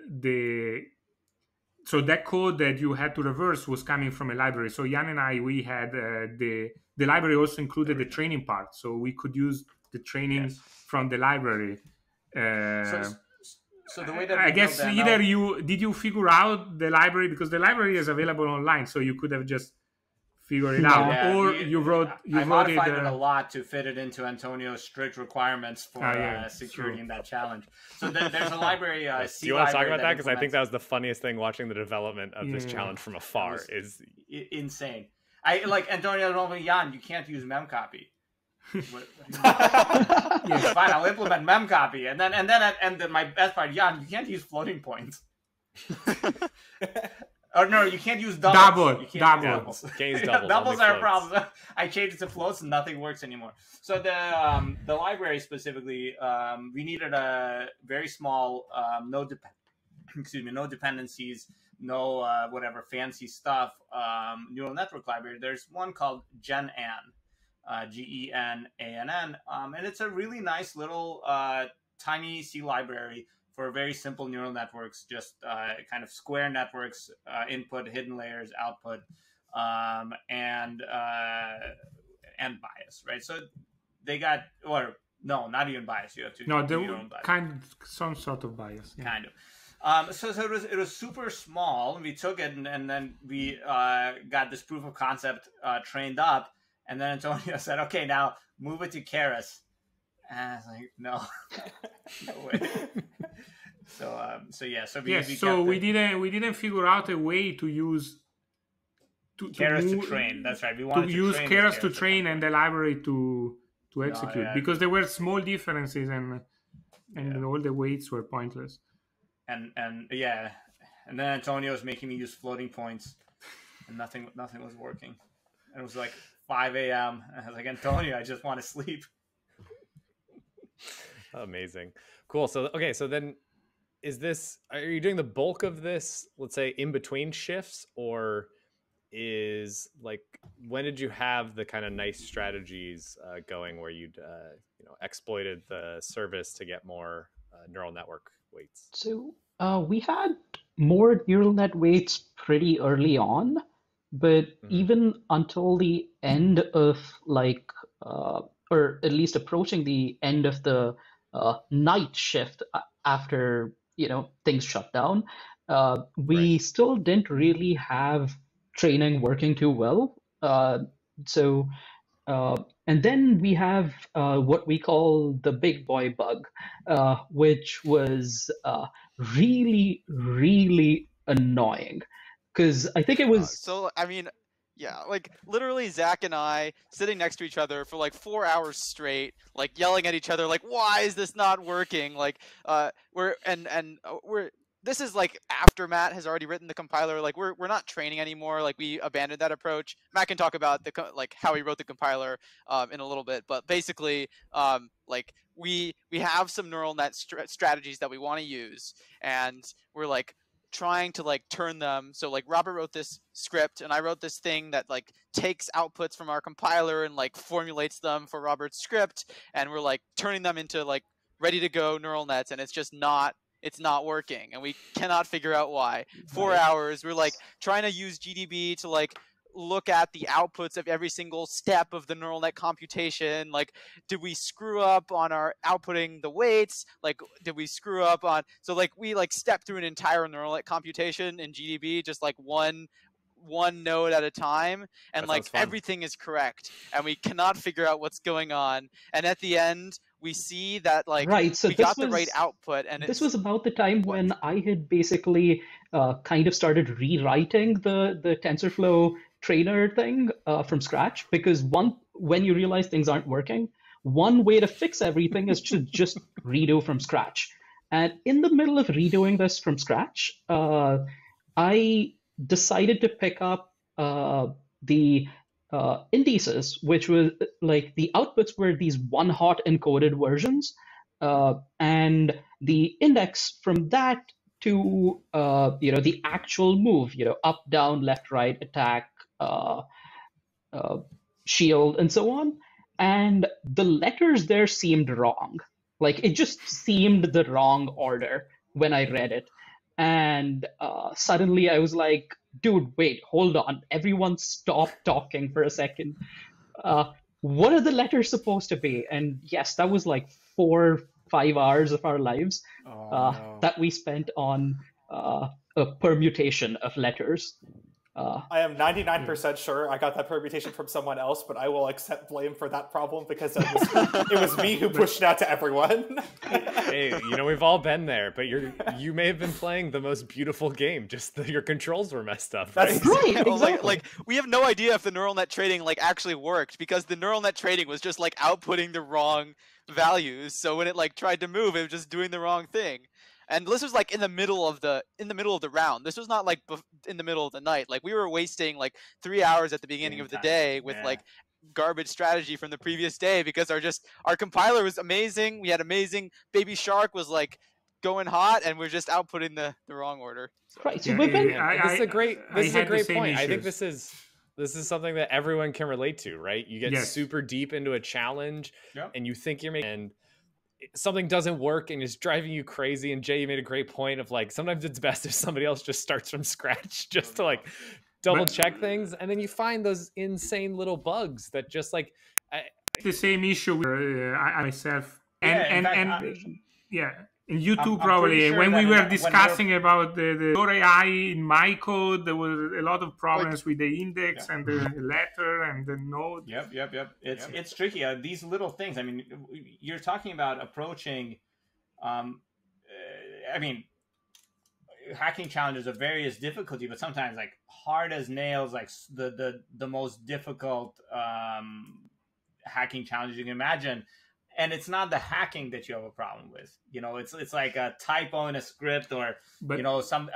so that code that you had to reverse was coming from a library. So Jan and I, we had the library also included the training part, so we could use the training from the library. So the way that I guess either did you figure out the library, because the library is available online, so you could have just figured it out, or you wrote modified it a lot to fit it into Antonio's strict requirements for security in that challenge. So there's a library. Do you want to talk about that? Because I think that was the funniest thing watching the development of this challenge from afar. Is insane. I like Antonio told me, Jan, you can't use memcopy. Fine, I'll implement memcopy, and then my best part, Jan, you can't use floating points. Oh no, you can't use doubles. Doubles. Doubles are a problem. I changed it to floats, and nothing works anymore. So the library specifically, we needed a very small, no dependencies, no whatever fancy stuff neural network library. There's one called GenANN. GenANN, and it's a really nice little tiny C library for very simple neural networks, just kind of square networks, input, hidden layers, output, and bias, right? So they got, or no, not even bias. You have to do your own bias. Some sort of bias. Yeah. Kind of. So it was super small, and we took it, and then we got this proof of concept trained up. And then Antonio said, "Okay, now move it to Keras." And I was like, "No, no way." So we didn't figure out a way to use Keras to train. That's right. We wanted to use Keras to train and the library to execute, because there were small differences and all the weights were pointless. And then Antonio was making me use floating points, and nothing was working. And it was like 5 a.m. I was like, Antonio, I just want to sleep. Amazing. Cool. So then are you doing the bulk of this, let's say, in between shifts, or is when did you have the kind of nice strategies going where you'd exploited the service to get more neural network weights? So we had more neural net weights pretty early on. But even until the end of or at least approaching the end of the night shift after things shut down, we still didn't really have training working too well. So and then we have what we call the big boy bug, which was really, really annoying. Because I think it was. So, I mean, yeah, like literally Zach and I sitting next to each other for like 4 hours straight, like yelling at each other, like, why is this not working? Like, we're this is like after Matt has already written the compiler. Like we're not training anymore. Like we abandoned that approach. Matt can talk about like how he wrote the compiler in a little bit, but basically like we have some neural net strategies that we want to use, and we're like trying to like turn them. So like Robert wrote this script and I wrote this thing that like takes outputs from our compiler and like formulates them for Robert's script, and we're like turning them into like ready to go neural nets, and it's not working, and we cannot figure out why. 4 hours, we're like trying to use GDB to like look at the outputs of every single step of the neural net computation. Like, did we screw up on our outputting the weights? Like, did we screw up on, so like we like step through an entire neural net computation in GDB, just like one node at a time, and like everything is correct, and we cannot figure out what's going on, and at the end we see that like so we got the right output. And this was about the time when I had basically kind of started rewriting the TensorFlow trainer thing from scratch, because when you realize things aren't working, one way to fix everything is to just redo from scratch. And in the middle of redoing this from scratch, I decided to pick up the indices, which was like the outputs were these one hot encoded versions, and the index from that to the actual move, up, down, left, right, attack, shield, and so on. And the letters there seemed wrong. Like it just seemed the wrong order when I read it. And suddenly I was like, dude, wait, hold on. Everyone stop talking for a second. What are the letters supposed to be? And yes, that was like 4-5 hours of our lives that we spent on a permutation of letters. I am 99% sure I got that permutation from someone else, but I will accept blame for that problem because it was me who pushed it out to everyone. Hey, we've all been there, but you may have been playing the most beautiful game, just your controls were messed up. Right? That's right. Exactly. Like we have no idea if the neural net trading like actually worked, because the neural net trading was just like outputting the wrong values. So when it like tried to move, it was just doing the wrong thing. And this was like in the middle of the round. This was not like in the middle of the night. Like we were wasting like 3 hours at the beginning of the day with like garbage strategy from the previous day, because our compiler was amazing. We had amazing. Baby Shark was like going hot, and we're just outputting the wrong order. So. Right. So this is a great point. I think this is something that everyone can relate to, right? You get super deep into a challenge and you think you're making, and something doesn't work and it's driving you crazy. And Jay, you made a great point of like, sometimes it's best if somebody else just starts from scratch just to like double check things. And then you find those insane little bugs that just like, the same issue with myself and you too, probably. Sure when we were discussing about the AI in my code, there was a lot of problems with the index and the letter and the node. Yep. It's tricky. These little things. I mean, you're talking about approaching. I mean, hacking challenges of various difficulty, but sometimes like hard as nails, like the most difficult hacking challenges you can imagine. And it's not the hacking that you have a problem with. It's like a typo in a script, or some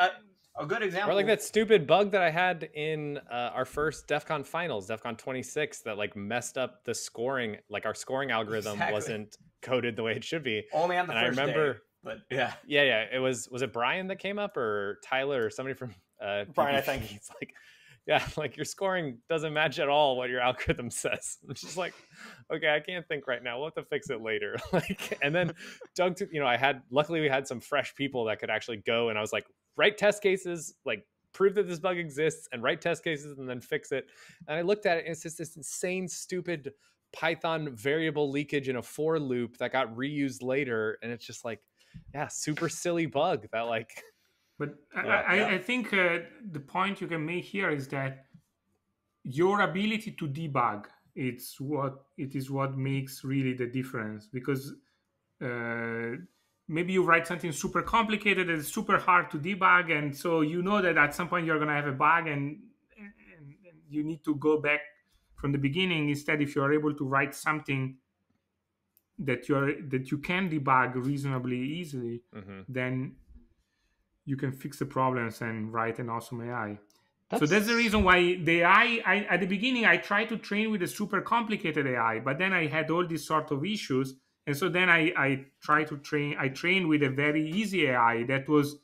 a good example. Or like that stupid bug that I had in our first DEF CON finals, DEF CON 26, that like messed up the scoring. Like our scoring algorithm wasn't coded the way it should be. Only on the first day. But yeah. It was it Brian that came up, or Tyler, or somebody from Brian, I think. He's like, like your scoring doesn't match at all what your algorithm says. It's just like, okay, I can't think right now. We'll have to fix it later. And then Doug, luckily we had some fresh people that could actually go, and I was like, write test cases, like prove that this bug exists, and write test cases, and then fix it. And I looked at it, and it's just this insane, stupid Python variable leakage in a for loop that got reused later. And it's just like, super silly bug that like But Yeah. I think the point you can make here is that your ability to debug is what makes really the difference, because maybe you write something super complicated and it's super hard to debug, and so you know that at some point you're going to have a bug, and you need to go back from the beginning. Instead, if you're able to write something that you can debug reasonably easily, then you can fix the problems and write an awesome AI. So that's the reason why the AI, at the beginning, I tried to train with a super complicated AI, but then I had all these sort of issues. And so then I trained with a very easy AI that was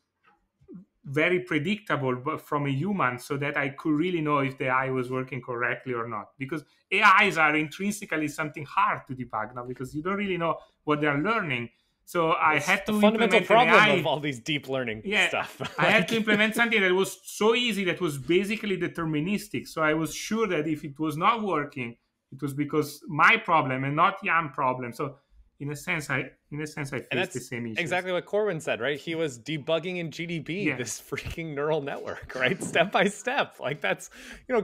very predictable from a human, so that I could really know if the AI was working correctly or not. Because AIs are intrinsically something hard to debug now, because you don't really know what they're learning. So I had to fundamental implement problem an AI. of all these deep learning stuff. I had to implement something that was so easy, that was basically deterministic. So I was sure that if it was not working, it was because my problem and not Jan problem. So in a sense, I faced the same issues. Exactly what Corwin said, right? He was debugging in GDB this freaking neural network, right? Step by step. Like, that's,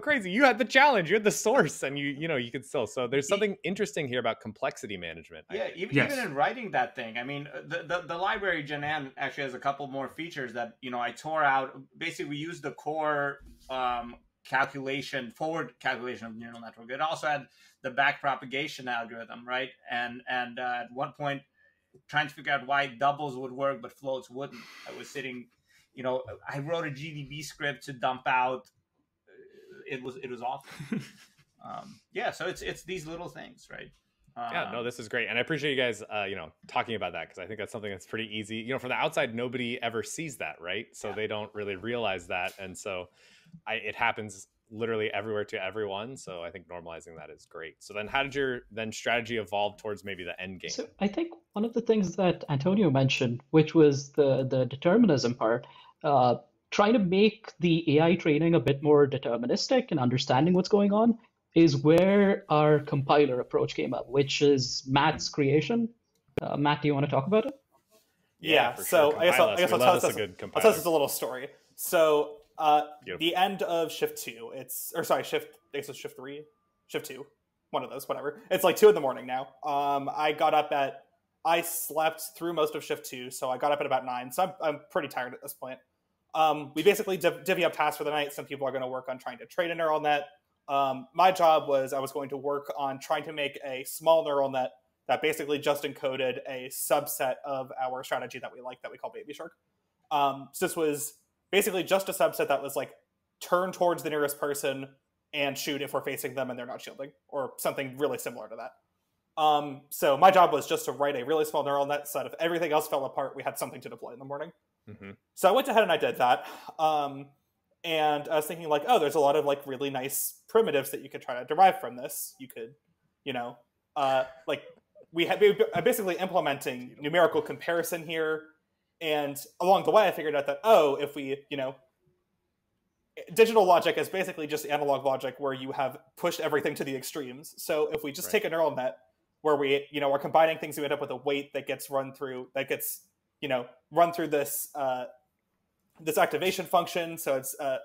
crazy. You had the challenge, you had the source, and you could still. So there's something interesting here about complexity management. Yeah, even in writing that thing, I mean, the library Janan actually has a couple more features that I tore out. Basically, we used the core forward calculation of neural network. It also had the back propagation algorithm, right? And at one point, trying to figure out why doubles would work but floats wouldn't. I was sitting, I wrote a GDB script to dump out. It was awful. So it's these little things, right? No, this is great, and I appreciate you guys, talking about that, because I think that's something that's pretty easy. From the outside, nobody ever sees that, right? So they don't really realize that, and so it happens literally everywhere to everyone. So I think normalizing that is great. So then, how did your strategy evolve towards maybe the end game? So I think one of the things that Antonio mentioned, which was the determinism part, trying to make the AI training a bit more deterministic and understanding what's going on, is where our compiler approach came up, which is Matt's creation. Matt, do you want to talk about it? Yeah. So sure. I guess I'll tell us a little story. So the end of shift 2, shift 3, shift 2, one of those, whatever. It's like 2 a.m. now. I slept through most of shift 2, so I got up at about 9. So I'm pretty tired at this point. We basically divvy up tasks for the night. Some people are going to work on trying to train a neural net. My job was I was going to work on trying to make a small neural net that basically just encoded a subset of our strategy that we call Baby Shark. So this was basically just a subset that was like turn towards the nearest person and shoot if we're facing them and they're not shielding, or something really similar to that. So my job was just to write a really small neural net so that if everything else fell apart, we had something to deploy in the morning. Mm-hmm. So I went ahead and I did that. And I was thinking there's a lot of really nice primitives that you could try to derive from this. You could, I'm basically implementing numerical comparison here. And along the way, I figured out that, if we, digital logic is basically just analog logic where you have pushed everything to the extremes. So if we just take a neural net where we, are combining things, we end up with a weight that gets run through this, this activation function. So it's a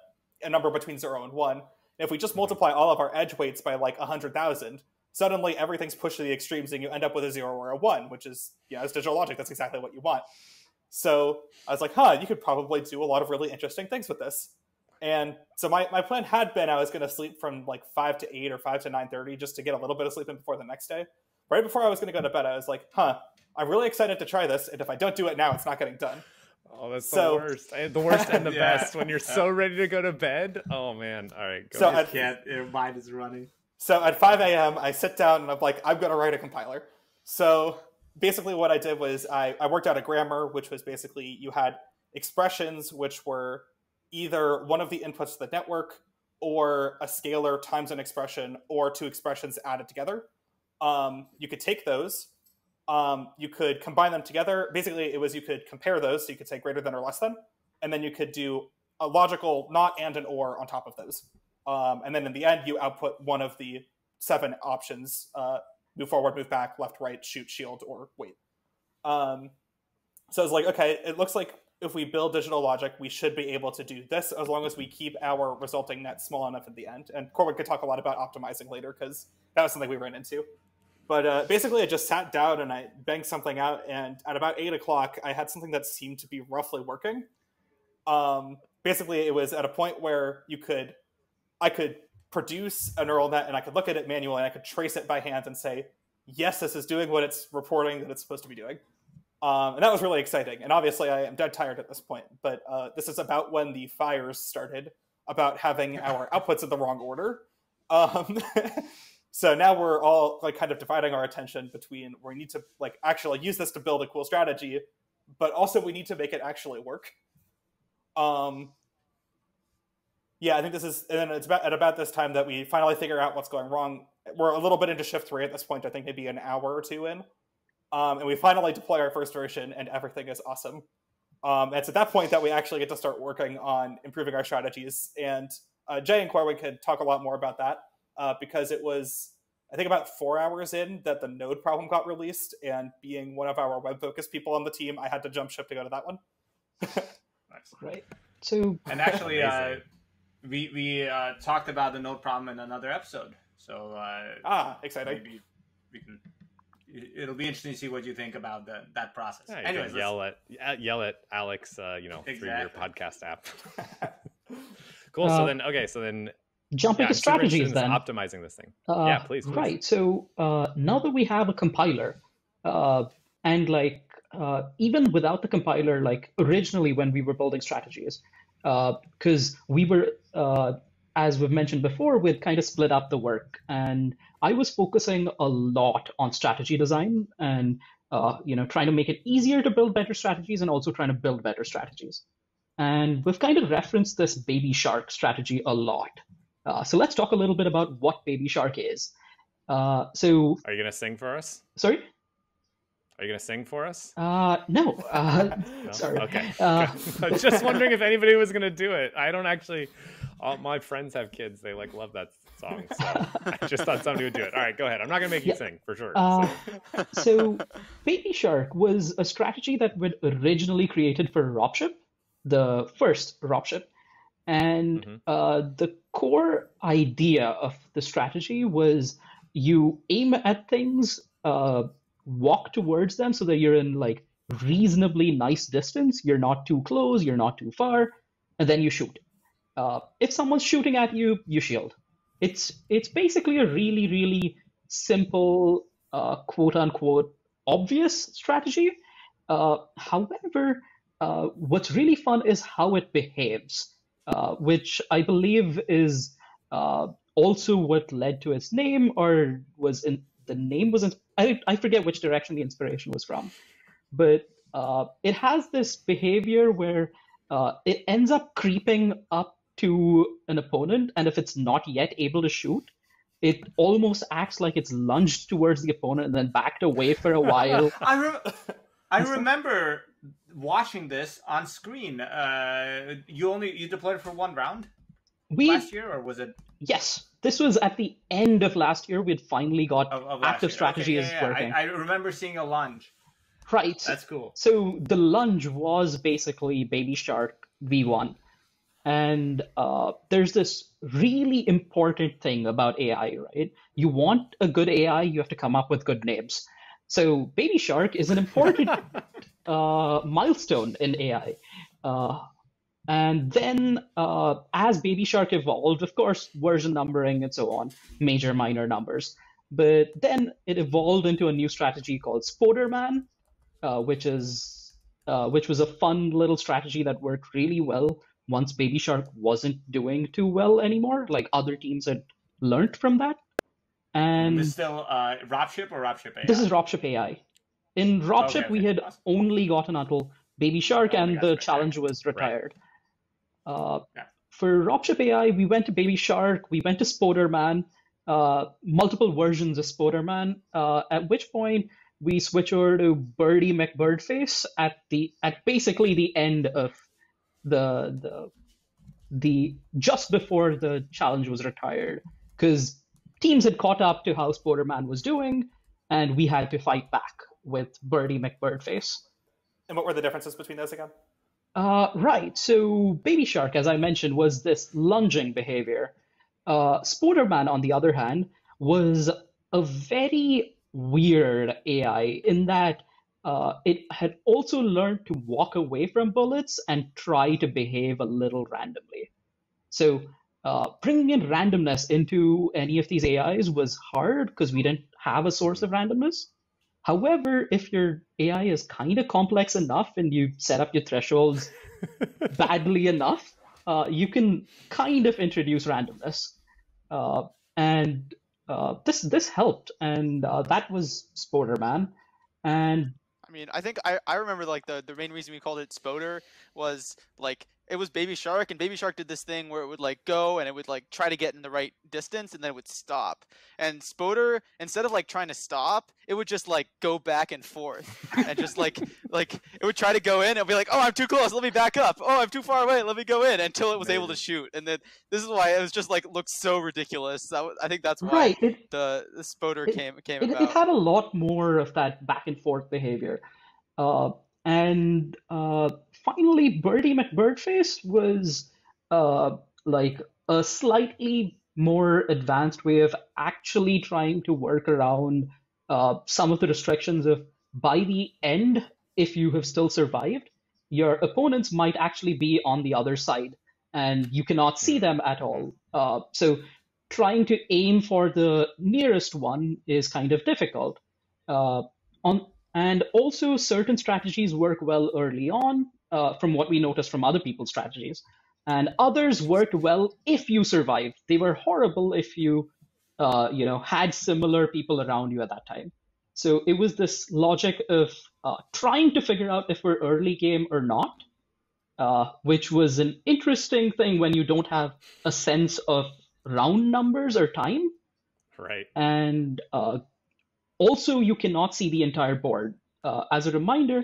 number between 0 and 1. And if we just multiply all of our edge weights by 100,000, suddenly everything's pushed to the extremes and you end up with a 0 or a 1, which is, as digital logic, that's exactly what you want. So I was like, you could probably do a lot of really interesting things with this. And so my plan had been I was going to sleep from 5 to 8 or 5 to 9:30 just to get a little bit of sleep in before the next day. Right before I was going to go to bed, I was like, I'm really excited to try this. And if I don't do it now, it's not getting done. Oh, that's the worst. The worst and the best when you're so ready to go to bed. Oh, man. All right. Go. Your mind is running. So at 5 a.m., I sit down and I'm like, I'm going to write a compiler. So basically what I did was I worked out a grammar, which was basically you had expressions which were either one of the inputs to the network or a scalar times an expression or two expressions added together. You could take those. You could combine them together. Basically, you could compare those. So you could say greater than or less than. And then you could do a logical not and an or on top of those. And then in the end, you output one of the 7 options, move forward, move back, left, right, shoot, shield, or wait. So I was like, okay, it looks like if we build digital logic, we should be able to do this as long as we keep our resulting net small enough at the end. And Corwin could talk a lot about optimizing later because that was something we ran into. But basically, I just sat down and I banged something out, and at about 8 o'clock, I had something that seemed to be roughly working. Basically, it was at a point where I could produce a neural net and I could look at it manually and I could trace it by hand and say, yes, this is doing what it's reporting that it's supposed to be doing. And that was really exciting. And obviously, I am dead tired at this point. But this is about when the fires started, about having our outputs in the wrong order. So now we're all like kind of dividing our attention between we need to like actually use this to build a cool strategy, but also we need to make it actually work. Yeah, I think this is, and then it's at about this time that we finally figure out what's going wrong. We're a little bit into shift 3 at this point, I think maybe an hour or two in. And we finally deploy our first version and everything is awesome. It's at that point that we actually get to start working on improving our strategies. And Jay and Corwin could talk a lot more about that because it was, I think about 4 hours in that the node problem got released. And being one of our web-focused people on the team, I had to jump ship to go to that one. Nice. Right. So, and actually, we talked about the node problem in another episode. So exciting. Maybe we can. It'll be interesting to see what you think about that process. Yeah, anyways, yell at Alex, exactly. through your podcast app. Cool. So then jumping to strategies then. Optimizing this thing. Please. Right. So now that we have a compiler, and even without the compiler, like originally when we were building strategies, because we were, as we've mentioned before, we'd kind of split up the work, and I was focusing a lot on strategy design and trying to make it easier to build better strategies and also trying to build better strategies. And we've kind of referenced this baby shark strategy a lot. So let's talk a little bit about what baby shark is. Are you going to sing for us? Sorry? Are you going to sing for us? No. No? Sorry. Okay. I was just wondering if anybody was going to do it. I don't actually. All my friends have kids. They love that song. So I just thought somebody would do it. All right, go ahead. I'm not going to make you sing for sure. So Baby Shark was a strategy that was originally created for ropship, the first ropship. And the core idea of the strategy was you aim at things, walk towards them so that you're in reasonably nice distance. You're not too close, you're not too far, and then you shoot. If someone's shooting at you, you shield. It's basically a really, really simple, quote unquote, obvious strategy. However, what's really fun is how it behaves, which I believe is also what led to its name, or was in the name was in, I forget which direction the inspiration was from, but it has this behavior where it ends up creeping up to an opponent, and if it's not yet able to shoot, it almost acts like it's lunged towards the opponent and then backed away for a while. I remember watching this on screen. You deployed it for one round last year, or was it? Yes, this was at the end of last year. We'd finally got active strategy is working. I remember seeing a lunge. Right. That's cool. So the lunge was basically Baby Shark V1. And there's this really important thing about AI, right? You want a good AI, you have to come up with good names. So Baby Shark is an important milestone in AI. And then as Baby Shark evolved, of course, version numbering and so on, major, minor numbers. But then it evolved into a new strategy called Spoderman, which was a fun little strategy that worked really well once Baby Shark wasn't doing too well anymore. Other teams had learned from that. And this is still ropship or ropship AI? This is ropship AI. In ropship, we had only gotten until Baby Shark, and the challenge was retired. For ropship AI, we went to Baby Shark, we went to Spoderman, multiple versions of Spoderman, at which point we switch over to Birdie McBirdface at basically the end of the just before the challenge was retired, because teams had caught up to how Spoderman was doing, and we had to fight back with Birdie McBirdface. And what were the differences between those again? Right. So Baby Shark, as I mentioned, was this lunging behavior. Spoderman, on the other hand, was a very weird AI in that it had also learned to walk away from bullets and try to behave a little randomly. So bringing in randomness into any of these AIs was hard because we didn't have a source of randomness. However, if your AI is kind of complex enough and you set up your thresholds badly enough, you can kind of introduce randomness. And this helped, and that was Spoderman. And I mean, I think I remember like the main reason we called it Spoder was like it was Baby Shark, and Baby Shark did this thing where it would like go and it would like try to get in the right distance and then it would stop. And Spoder, instead of like trying to stop, it would just like go back and forth and just like it would try to go in and it'd be like, oh, I'm too close, let me back up. Oh, I'm too far away, let me go in, until it was able to shoot. And then this is why it was just like looked so ridiculous. I think that's why right, the Spoder came it about. had a lot more of that back and forth behavior. And finally, Birdie McBirdface was like a slightly more advanced way of actually trying to work around some of the restrictions of, by the end, if you have still survived, your opponents might actually be on the other side and you cannot see them at all. So trying to aim for the nearest one is kind of difficult. And also, certain strategies work well early on, from what we noticed from other people's strategies. And others worked well if you survived. They were horrible if you, had similar people around you at that time. So it was this logic of trying to figure out if we're early game or not, which was an interesting thing when you don't have a sense of round numbers or time. Right. And also, you cannot see the entire board. As a reminder,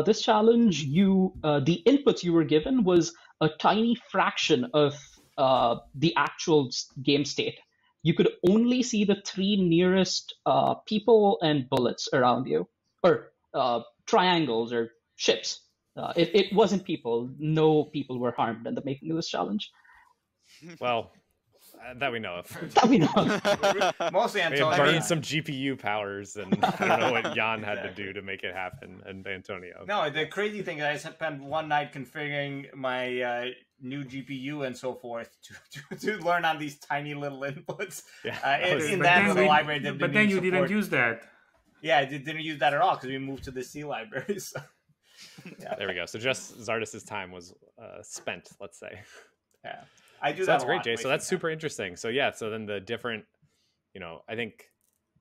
this challenge, the inputs you were given was a tiny fraction of the actual game state. You could only see the three nearest people and bullets around you, or triangles or ships. It wasn't people. No people were harmed in the making of this challenge. Well, that we know of. That we know of. Mostly We Antonio. have burned some GPU powers, and I don't know what Jan had to do to make it happen, and Antonio. No, the crazy thing is I spent one night configuring my new GPU and so forth to learn on these tiny little inputs. Yeah. In that little library. But then you didn't use that. Yeah, I didn't use that at all because we moved to the C library. So. Yeah. There we go. So just Zardus's time was spent, let's say. Yeah. I do so that that's a great, lot, Jay. So that's super interesting. So yeah, so then the different, I think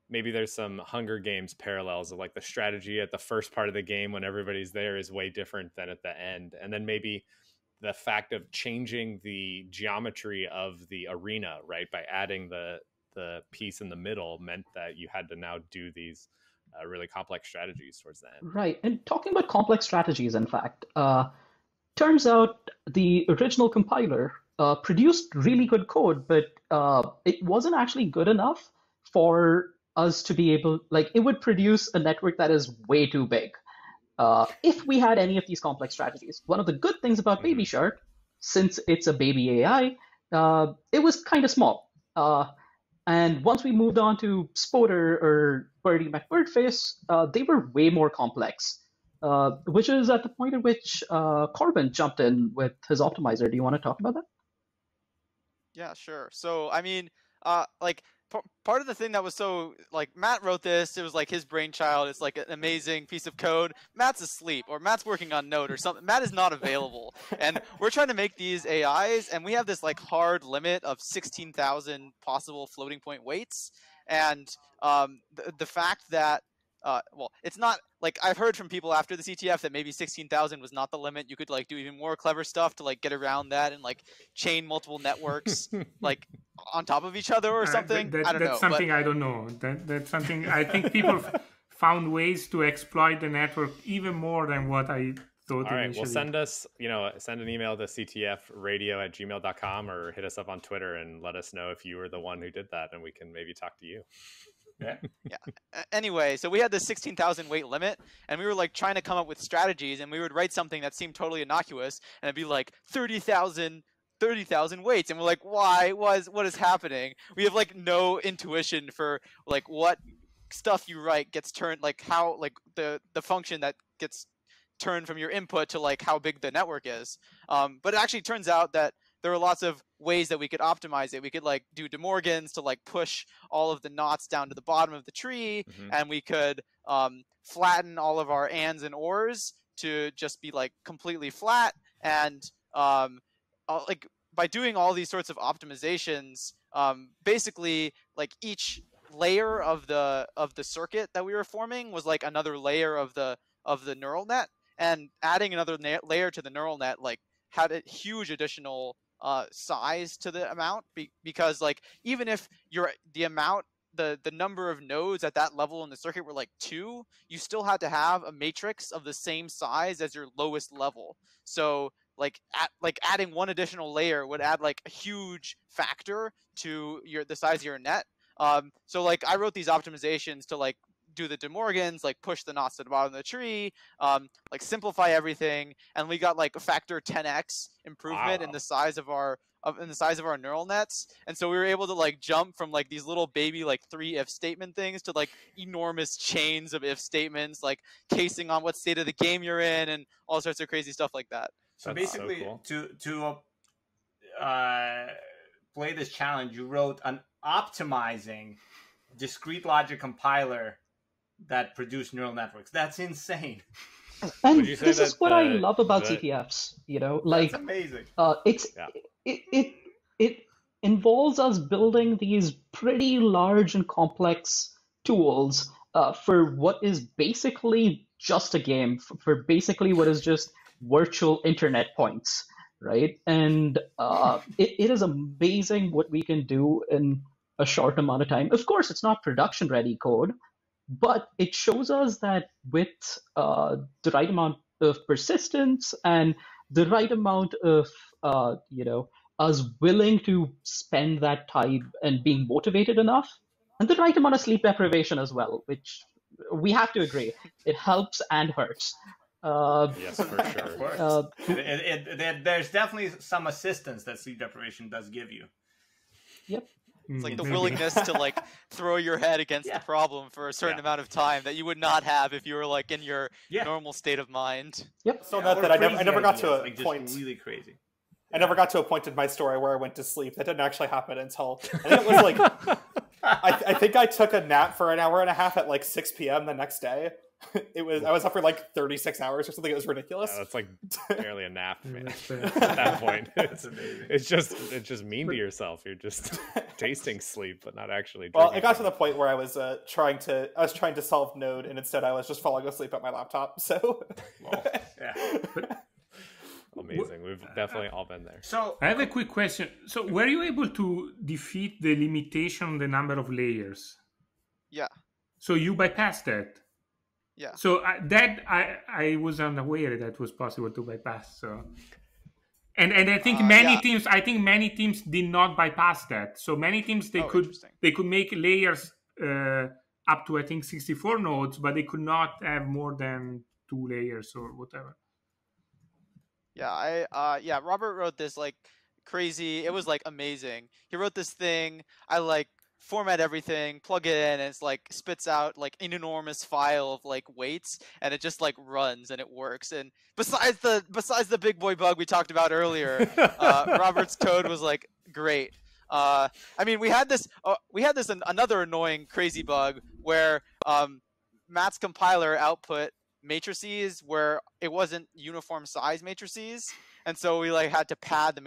maybe there's some Hunger Games parallels of like the strategy at the first part of the game when everybody's there is way different than at the end. And then maybe the fact of changing the geometry of the arena, right, by adding the piece in the middle meant that you had to now do these really complex strategies towards the end. Right. And talking about complex strategies, in fact, turns out the original compiler produced really good code, but it wasn't actually good enough for us to be able, like, it would produce a network that is way too big. If we had any of these complex strategies. One of the good things about Baby Shark, since it's a baby AI, it was kind of small. And once we moved on to Spoder or Birdie McBirdface, they were way more complex, which is at the point at which Corwin jumped in with his optimizer. Do you want to talk about that? Yeah, sure. So, I mean, part of the thing that was so, like, Matt wrote this, it was like his brainchild, it's like an amazing piece of code. Matt's asleep, or Matt's working on Node or something. Matt is not available. And we're trying to make these AIs, and we have this, like, hard limit of 16,000 possible floating point weights. And the fact that, well, it's not, like, I've heard from people after the CTF that maybe 16,000 was not the limit. You could, like, do even more clever stuff to, like, get around that and, like, chain multiple networks, like, on top of each other or something. I don't know. That's something I don't know. That's something I think people found ways to exploit the network even more than what I thought. All right. Initially. Well, send us, send an email to ctfradiooo@gmail.com or hit us up on Twitter and let us know if you were the one who did that and we can maybe talk to you. Yeah. Anyway, so we had this 16,000 weight limit, and we were like trying to come up with strategies, and we would write something that seemed totally innocuous, and it'd be like 30,000 weights, and we're like, why? What is happening? We have like no intuition for like what stuff you write gets turned, like how, like the function that gets turned from your input to like how big the network is. But it actually turns out that there are lots of ways that we could optimize it. We could like do De Morgans to like push all of the knots down to the bottom of the tree, and we could flatten all of our ands and ors to just be like completely flat. And like by doing all these sorts of optimizations, basically like each layer of the circuit that we were forming was like another layer of the neural net, and adding another layer to the neural net like had a huge additional size to the amount, because like even if the number of nodes at that level in the circuit were like 2, you still had to have a matrix of the same size as your lowest level. So like adding one additional layer would add like a huge factor to the size of your net. So like I wrote these optimizations to like do the De Morgans, like push the knots to the bottom of the tree, like simplify everything, and we got like a factor 10x improvement in the size of our neural nets. And so we were able to like jump from like these little baby like 3 if statement things to like enormous chains of if statements, like casing on what state of the game you're in and all sorts of crazy stuff like that. So That's basically, so cool. to play this challenge, you wrote an optimizing discrete logic compiler that produced neural networks. That's insane. And this is what I love about CTFs. You know, like that's amazing. It involves us building these pretty large and complex tools for what is basically just a game, for basically what is just virtual internet points, right? And it is amazing what we can do in a short amount of time. Of course, it's not production ready code, but it shows us that with the right amount of persistence and the right amount of us willing to spend that time and being motivated enough, and the right amount of sleep deprivation as well, which we have to agree, it helps and hurts. Yes, for sure. There's definitely some assistance that sleep deprivation does give you. Yep. It's like the willingness to like throw your head against the problem for a certain amount of time that you would not have if you were like in your normal state of mind. Yep. So that I never got to a like point. Just really crazy. I never got to a point in my story where I went to sleep. That didn't actually happen until I think it was like I think I took a nap for an hour and a half at like 6 p.m. the next day. I was up for like 36 36 or something. It was ridiculous. Yeah, that's like barely a nap, man. At that point, it's just mean to yourself. You're just tasting sleep, but not actually. Well, it got to the point where I was trying to solve Node, and instead I was just falling asleep at my laptop. So, amazing. We've definitely all been there. So I have a quick question. So, were you able to defeat the limitation on the number of layers? Yeah. So you bypassed that. Yeah. So I was unaware that was possible to bypass. So, and I think many teams did not bypass that. So many teams they could make layers up to I think 64 nodes, but they could not have more than 2 layers or whatever. Yeah, Robert wrote this like crazy. It was like amazing. He wrote this thing. I like format everything, plug it in, and it's like spits out like an enormous file of like weights, and it just like runs and it works. And besides the big boy bug we talked about earlier, Robert's code was like great. I mean, we had this another annoying crazy bug where Matt's compiler output matrices where it wasn't uniform size matrices, and so we like had to pad the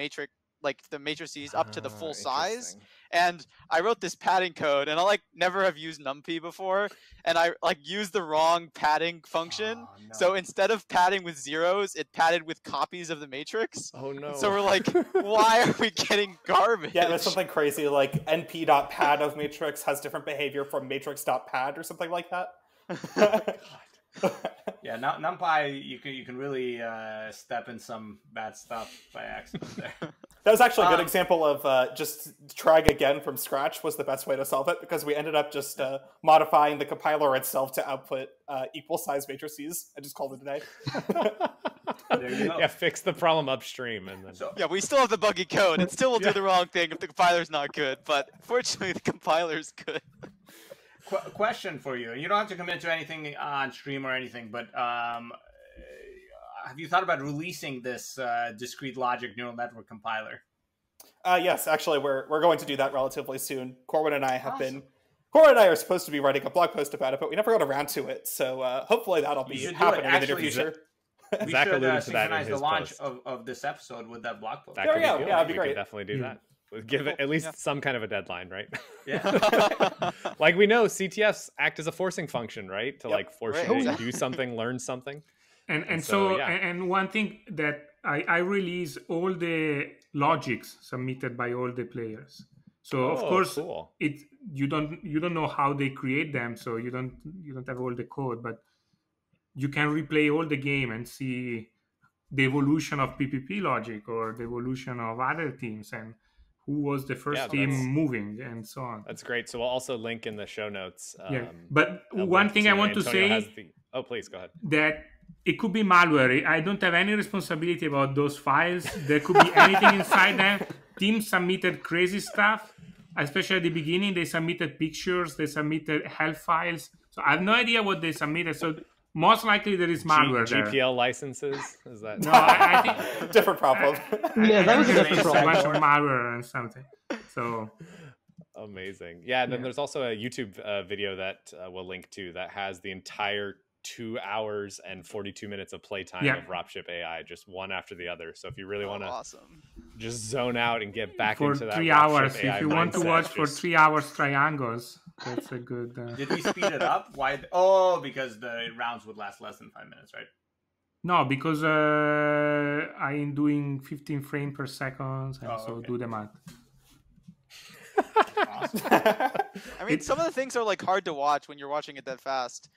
matrices up to the full size. And I wrote this padding code, and I like never have used NumPy before, and I like used the wrong padding function. Oh, no. So instead of padding with zeros, it padded with copies of the matrix. Oh no! So we're like, why are we getting garbage? Yeah, there's something crazy like np.pad of matrix has different behavior from matrix.pad or something like that. Yeah, NumPy, you can really step in some bad stuff by accident there. That was actually a good example of just trying again from scratch was the best way to solve it, because we ended up just modifying the compiler itself to output equal size matrices. I just called it a day. There you go. Yeah, fix the problem upstream, and then Yeah, we still have the buggy code. It still will do the wrong thing if the compiler's not good, but fortunately the compiler's good. Question for you. You don't have to commit to anything on stream or anything, but have you thought about releasing this discrete logic neural network compiler? Yes, actually, we're going to do that relatively soon. Corwin and I have been. Corwin and I are supposed to be writing a blog post about it, but we never got around to it. So hopefully that'll be happening in the near future. We Zach should alluded to that in synchronize the his launch post. of this episode with that blog post. That There could we go. be cool. Yeah, that'd be We could great. definitely do that. We'll give it at least some kind of a deadline, right? Yeah. Like we know CTFs act as a forcing function, right? To like force Right, you to exactly. do something, learn something. And so, so, yeah. and one thing that I release all the logics submitted by all the players. So of course, cool. you don't know how they create them, so you don't have all the code, but you can replay all the game and see the evolution of PPP logic or the evolution of other teams and who was the first team moving and so on. That's great. So we'll also link in the show notes. But a one link thing I want to Antonio say has the... Oh, please go ahead. that it could be malware. I don't have any responsibility about those files. There could be anything inside them. Teams submitted crazy stuff, especially at the beginning. They submitted pictures, they submitted health files. So I have no idea what they submitted. So most likely there is malware there. GPL licenses? Is that... No, I think... Different problem. Yeah, that was a different It's a problem. bunch of malware and something. So... Amazing. Yeah, and then there's also a YouTube video that we'll link to that has the entire 2 hours and 42 minutes of playtime of ropship AI, just one after the other. So if you really want to just zone out and get back for into that 3 hours, AI if you want to mindset, watch for 3 hours triangles, that's a good... Did we speed it up? Why? Oh, because the rounds would last less than 5 minutes, right? No, because I'm doing 15 frames per second, and so do the math. Awesome. I mean, some of the things are like hard to watch when you're watching it that fast.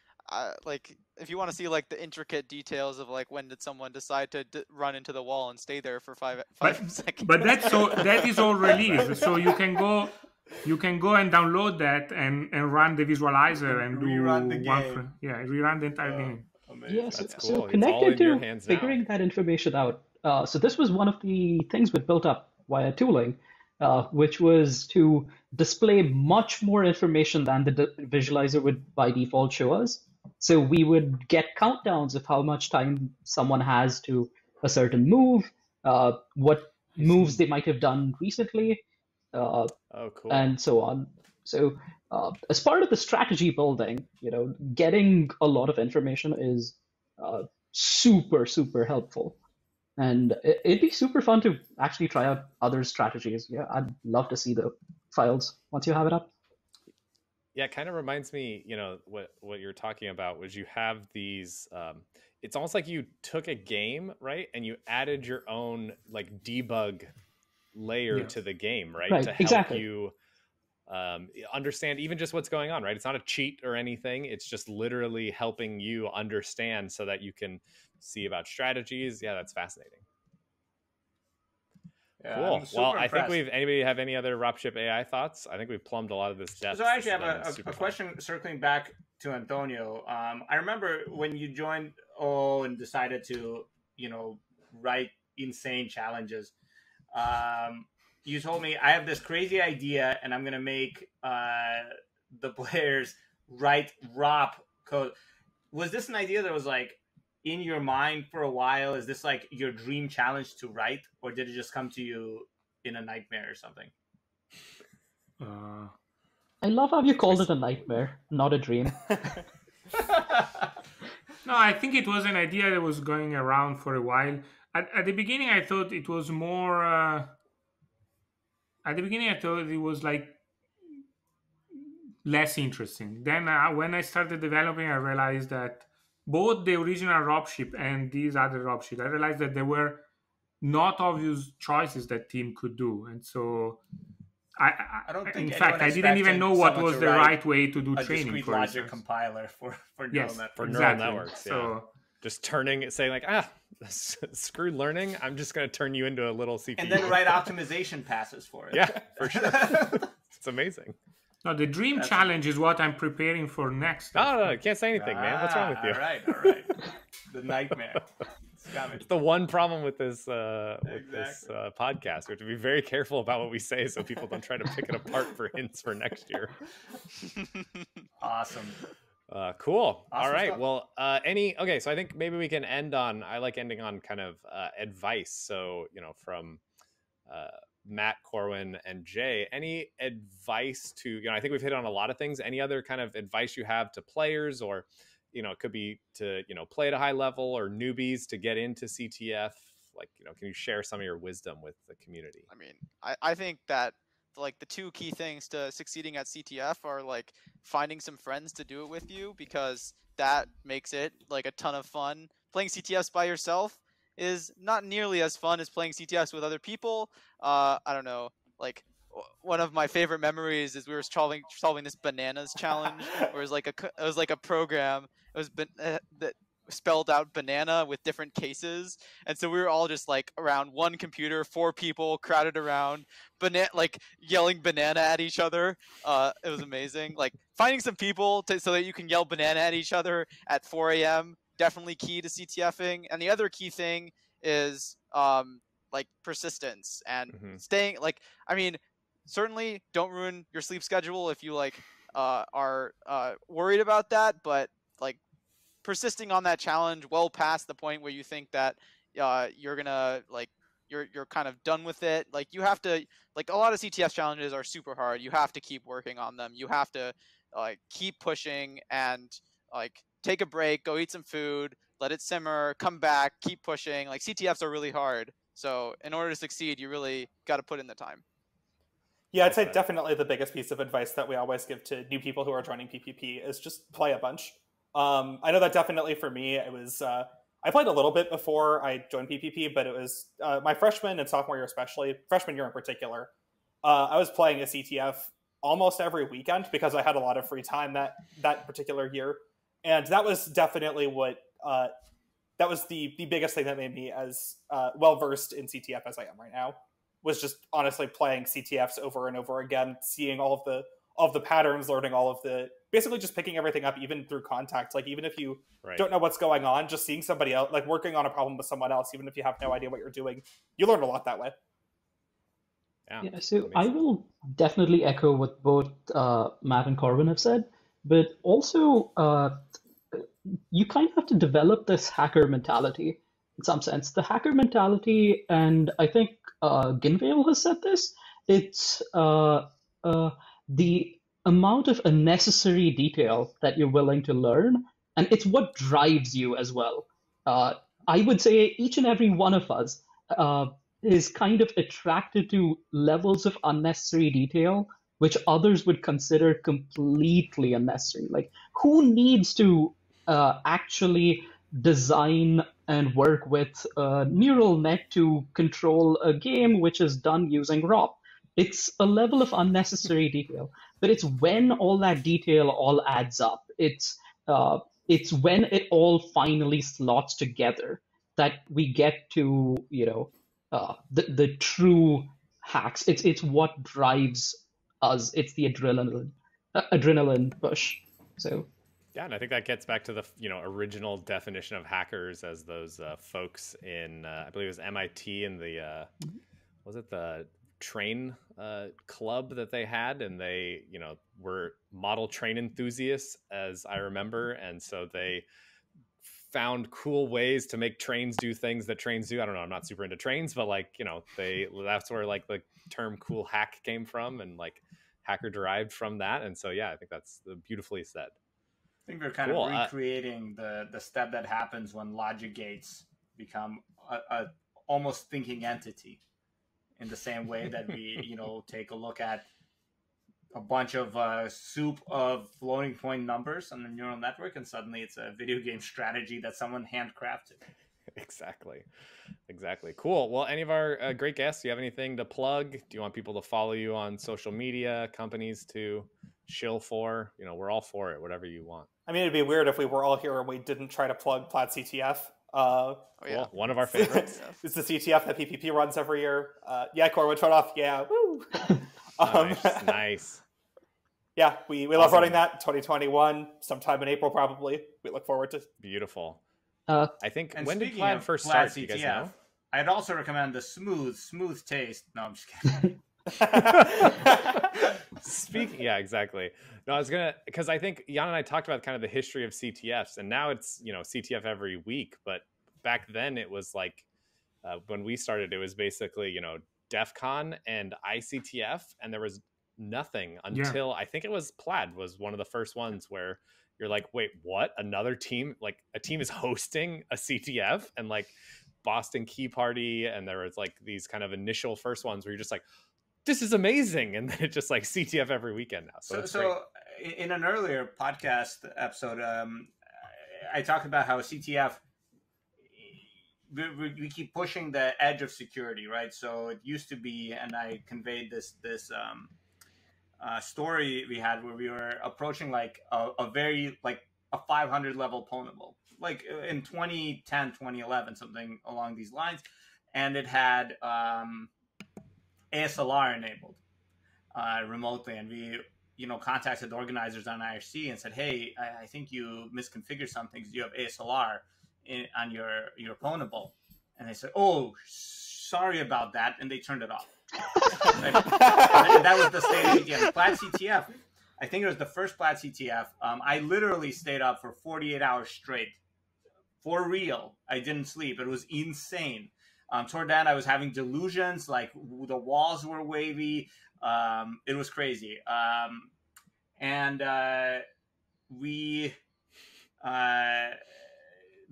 Like if you want to see like the intricate details of like when did someone decide to run into the wall and stay there for five seconds. But that is all released, so you can go and download that and run the visualizer and rerun the game. Rerun the entire game. Amazing. Yes, That's so cool. It's all connected in your to hands now. figuring that information out. So this was one of the things we built up via tooling, which was to display much more information than the visualizer would by default show us. So we would get countdowns of how much time someone has to a certain move, what moves they might have done recently, cool. and so on. So as part of the strategy building, getting a lot of information is super, super helpful. And it'd be super fun to actually try out other strategies. Yeah, I'd love to see the files once you have it up. Yeah, it kind of reminds me, what you're talking about was you have these, it's almost like you took a game, right? And you added your own like debug layer to the game, right? To help you understand even just what's going on, right? It's not a cheat or anything. It's just literally helping you understand so that you can see about strategies. Yeah, that's fascinating. Yeah, cool. Well, I think anybody have any other ropship AI thoughts? I think we've plumbed a lot of this depth. So I actually have a question circling back to Antonio. I remember when you joined and decided to, write insane challenges. You told me I have this crazy idea and I'm going to make the players write ROP code. Was this an idea that was like in your mind for a while? Is this like your dream challenge to write, or did it just come to you in a nightmare or something? I love how you called it a nightmare, not a dream. No, I think it was an idea that was going around for a while. At the beginning, I thought it was more... At the beginning, I thought it was like less interesting. Then when I started developing, I realized that both the original ropship and these other ropships, I realized that there were not obvious choices that team could do. And so I don't think, in fact, I didn't even know what was the right way to do training. Discrete logic compiler for neural networks. Neural networks. Yeah. So just saying like, screw learning. I'm just going to turn you into a little CPU. And then write optimization passes for it. Yeah, for sure. It's amazing. No, the dream challenge is what I'm preparing for next. No, can't say anything, man. What's wrong with you? All right. The nightmare. It's the one problem with this podcast. We have to be very careful about what we say so people don't try to pick it apart for hints for next year. Awesome. Cool. Awesome All right. stuff. Well, okay. So I think maybe we can I like ending on kind of advice. So, from Matt, Corwin, and Jay, any advice to, I think we've hit on a lot of things. Any other kind of advice you have to players, or, it could be to, play at a high level, or newbies to get into CTF? Like, can you share some of your wisdom with the community? I mean, I think that like the two key things to succeeding at CTF are like finding some friends to do it with you, because that makes it like a ton of fun. Playing CTFs by yourself is not nearly as fun as playing CTFs with other people. I don't know, like one of my favorite memories is we were solving this bananas challenge, where it was like a program. It was that spelled out banana with different cases, and so we were all just like around one computer, 4 people crowded around, like yelling banana at each other. It was amazing. Like finding some people so that you can yell banana at each other at 4 a.m. definitely key to CTFing. And the other key thing is like persistence and staying. Like, I mean, certainly don't ruin your sleep schedule if you like are worried about that, but like persisting on that challenge well past the point where you think that you're gonna like you're kind of done with it. Like you have to, like a lot of CTF challenges are super hard. You have to keep working on them. You have to like keep pushing and like take a break, go eat some food, let it simmer, come back, keep pushing. Like CTFs are really hard. So in order to succeed, you really got to put in the time. Yeah, I'd say definitely the biggest piece of advice that we always give to new people who are joining PPP is just play a bunch. I know that definitely for me, it was, I played a little bit before I joined PPP, but it was my freshman and sophomore year, especially freshman year in particular. I was playing a CTF almost every weekend because I had a lot of free time that particular year. And that was definitely that was the biggest thing that made me as well-versed in CTF as I am right now, was just honestly playing CTFs over and over again, seeing all of the patterns, learning all of basically just picking everything up, even through contact. Like, even if you don't know what's going on, just seeing somebody else, like working on a problem with someone else, even if you have no idea what you're doing, you learn a lot that way. Yeah, so I will definitely echo what both Matt and Corwin have said, but also you kind of have to develop this hacker mentality in some sense. The hacker mentality, and I think Ginvale has said this, it's the amount of unnecessary detail that you're willing to learn, and it's what drives you as well. I would say each and every one of us is kind of attracted to levels of unnecessary detail which others would consider completely unnecessary. Like, who needs to actually design and work with a neural net to control a game which is done using ROP? It's a level of unnecessary detail, but it's when all that detail all adds up. It's when it all finally slots together that we get to the true hacks. It's what drives us. It's the adrenaline push. So. Yeah, and I think that gets back to the original definition of hackers as those folks in I believe it was MIT in the was it the train club that they had, and they were model train enthusiasts, as I remember, and so they found cool ways to make trains do things that trains do. I don't know, I'm not super into trains, but that's where like the term cool hack came from, and like hacker derived from that. And so yeah, I think that's beautifully said. I think we're kind of recreating the step that happens when logic gates become a almost thinking entity, in the same way that we take a look at a bunch of soup of floating point numbers on the neural network, and suddenly it's a video game strategy that someone handcrafted. Exactly. Cool. Well, any of our great guests, do you have anything to plug? Do you want people to follow you on social media, companies to chill for. We're all for it, whatever you want. I mean, it'd be weird if we were all here and we didn't try to plug Plaid CTF. Cool. One of our favorites. It's the CTF that PPP runs every year. Yeah, Corwin, shut off. Yeah, woo. Nice. Yeah, we love running that. 2021, sometime in April probably. We look forward to. Beautiful. I think, And when did speaking Plaid of first Plaid start? Do you guys know? I'd also recommend the smooth taste. No, I'm just kidding. Yeah, exactly. No, I was because I think Jan and I talked about kind of the history of CTFs, and now it's CTF every week. But back then it was like when we started, it was basically DEF CON and ICTF, and there was nothing until I think it was Plaid was one of the first ones where you're like, wait, what? Another team, like a team is hosting a CTF, and like Boston Key Party, and there was like these kind of initial first ones where you're just like, this is amazing, and then it's just like CTF every weekend now. So in an earlier podcast episode, I talked about how CTF we keep pushing the edge of security, right? So it used to be, and I conveyed this story we had where we were approaching like a very like a 500 level pwnable, like in 2010, 2011, something along these lines, and it had ASLR enabled remotely, and we contacted the organizers on IRC and said, hey, I think you misconfigured something because you have ASLR on your pwnable. And they said, oh, sorry about that, and they turned it off. And that was the state of CTF. Plaid CTF, I think it was the first Plaid CTF. I literally stayed up for 48 hours straight. For real. I didn't sleep. It was insane. Toward that, I was having delusions, like the walls were wavy. It was crazy.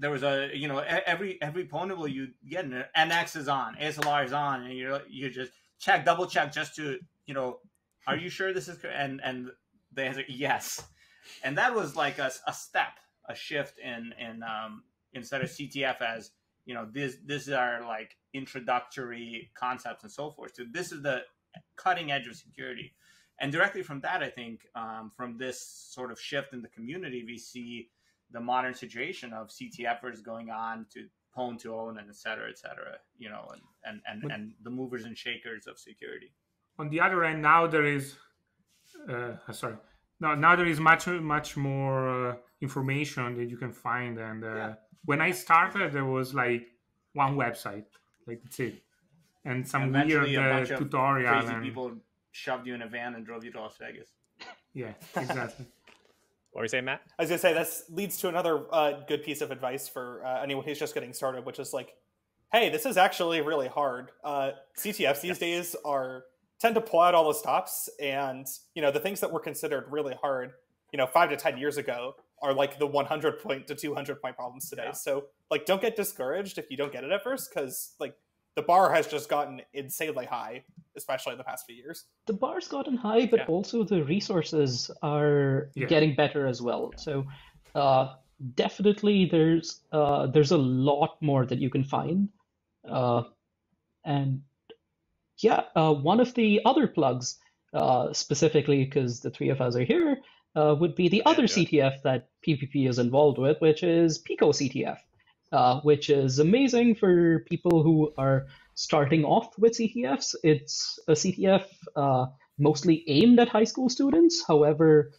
There was every pwnable you get, an NX is on, ASLR is on, and you just double check just to, are you sure this is correct? And the answer, yes. And that was like a shift in instead of CTF as, this is our like introductory concepts and so forth. So this is the cutting edge of security. And directly from that, I think from this sort of shift in the community, we see the modern situation of CTFers going on to pwn to own and et cetera, and the movers and shakers of security. On the other end, now there is, now there is much more information that you can find. And when I started, there was like one website, like that's it, and some weird tutorial. Crazy people shoved you in a van and drove you to Las Vegas. Yeah, exactly. What were you saying, Matt? I was going to say, this leads to another good piece of advice for anyone who's just getting started, which is like, hey, this is actually really hard. CTFs these days tend to pull out all the stops, and the things that were considered really hard 5 to 10 years ago are like the 100 point to 200 point problems today. So like, don't get discouraged if you don't get it at first, because like the bar has just gotten insanely high, especially in the past few years. The bar's gotten high, but also the resources are getting better as well. So definitely there's a lot more that you can find. And one of the other plugs, specifically because the three of us are here, would be the other CTF that PPP is involved with, which is Picoctf. Which is amazing for people who are starting off with CTFs. It's a CTF mostly aimed at high school students. However,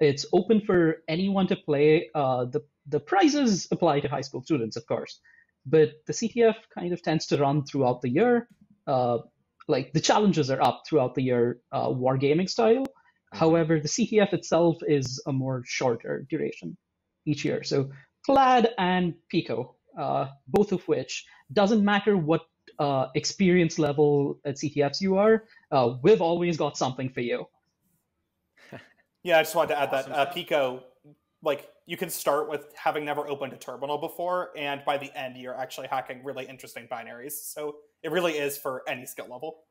it's open for anyone to play. The prizes apply to high school students, of course, but the CTF kind of tends to run throughout the year. Like the challenges are up throughout the year, wargaming style. However, the CTF itself is a more shorter duration each year. So Plaid and Pico, both of which, doesn't matter what experience level at CTFs you are, we've always got something for you. Yeah, I just wanted to add that Pico, like, you can start with having never opened a terminal before, and by the end, you're actually hacking really interesting binaries. So it really is for any skill level.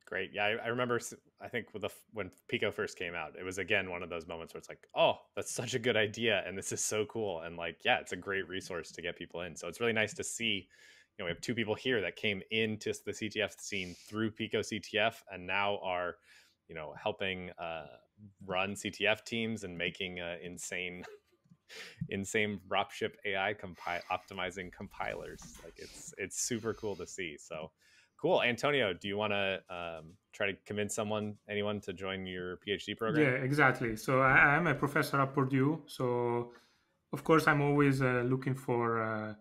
Great. Yeah, I remember, I think when Pico first came out, it was, again, one of those moments where it's like, oh, that's such a good idea, and this is so cool. And like, yeah, it's a great resource to get people in. So it's really nice to see, we have two people here that came into the CTF scene through Picoctf and now are, helping run CTF teams and making insane ropship AI optimizing compilers. Like it's super cool to see. So cool. Antonio, do you want to try to convince anyone to join your PhD program? Yeah, exactly. So I'm a professor at Purdue. So of course I'm always looking for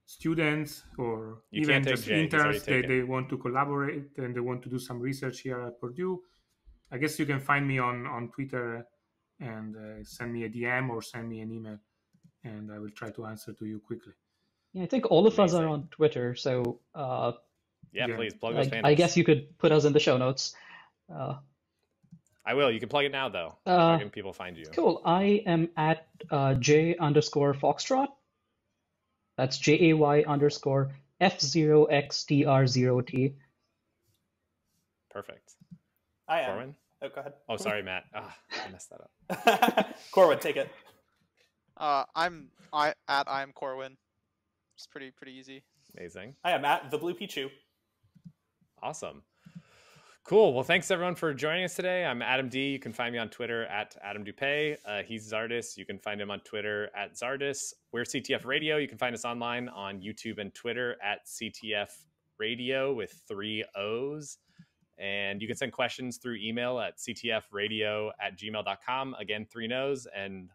students or even just interns. They want to collaborate and they want to do some research here at Purdue. I guess you can find me on Twitter and send me a DM or send me an email, and I will try to answer to you quickly. Yeah, I think all of us are on Twitter, so please plug those handles. I guess you could put us in the show notes. I will. You can plug it now, though. How can people find you? Cool. I am at J_Foxtrot. That's JAY_F0XTR0T. Perfect. I am. Corwin? Oh, go ahead. Oh, sorry, Matt. I messed that up. Corwin, take it. I'm Corwin. It's pretty easy. Amazing. I am at the Blue Pichu. Awesome. Cool. Well, thanks everyone for joining us today. I'm Adam D. You can find me on Twitter at Adam Dupay. He's Zardus. You can find him on Twitter at Zardus. We're CTF Radio. You can find us online on YouTube and Twitter at CTF Radio with 3 O's. And you can send questions through email at ctfradio@gmail.com. Again, 3 O's and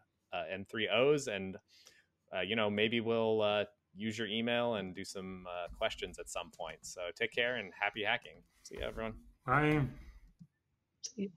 3 O's. And, maybe we'll use your email and do some questions at some point. So take care and happy hacking. See you, everyone. Bye. See you.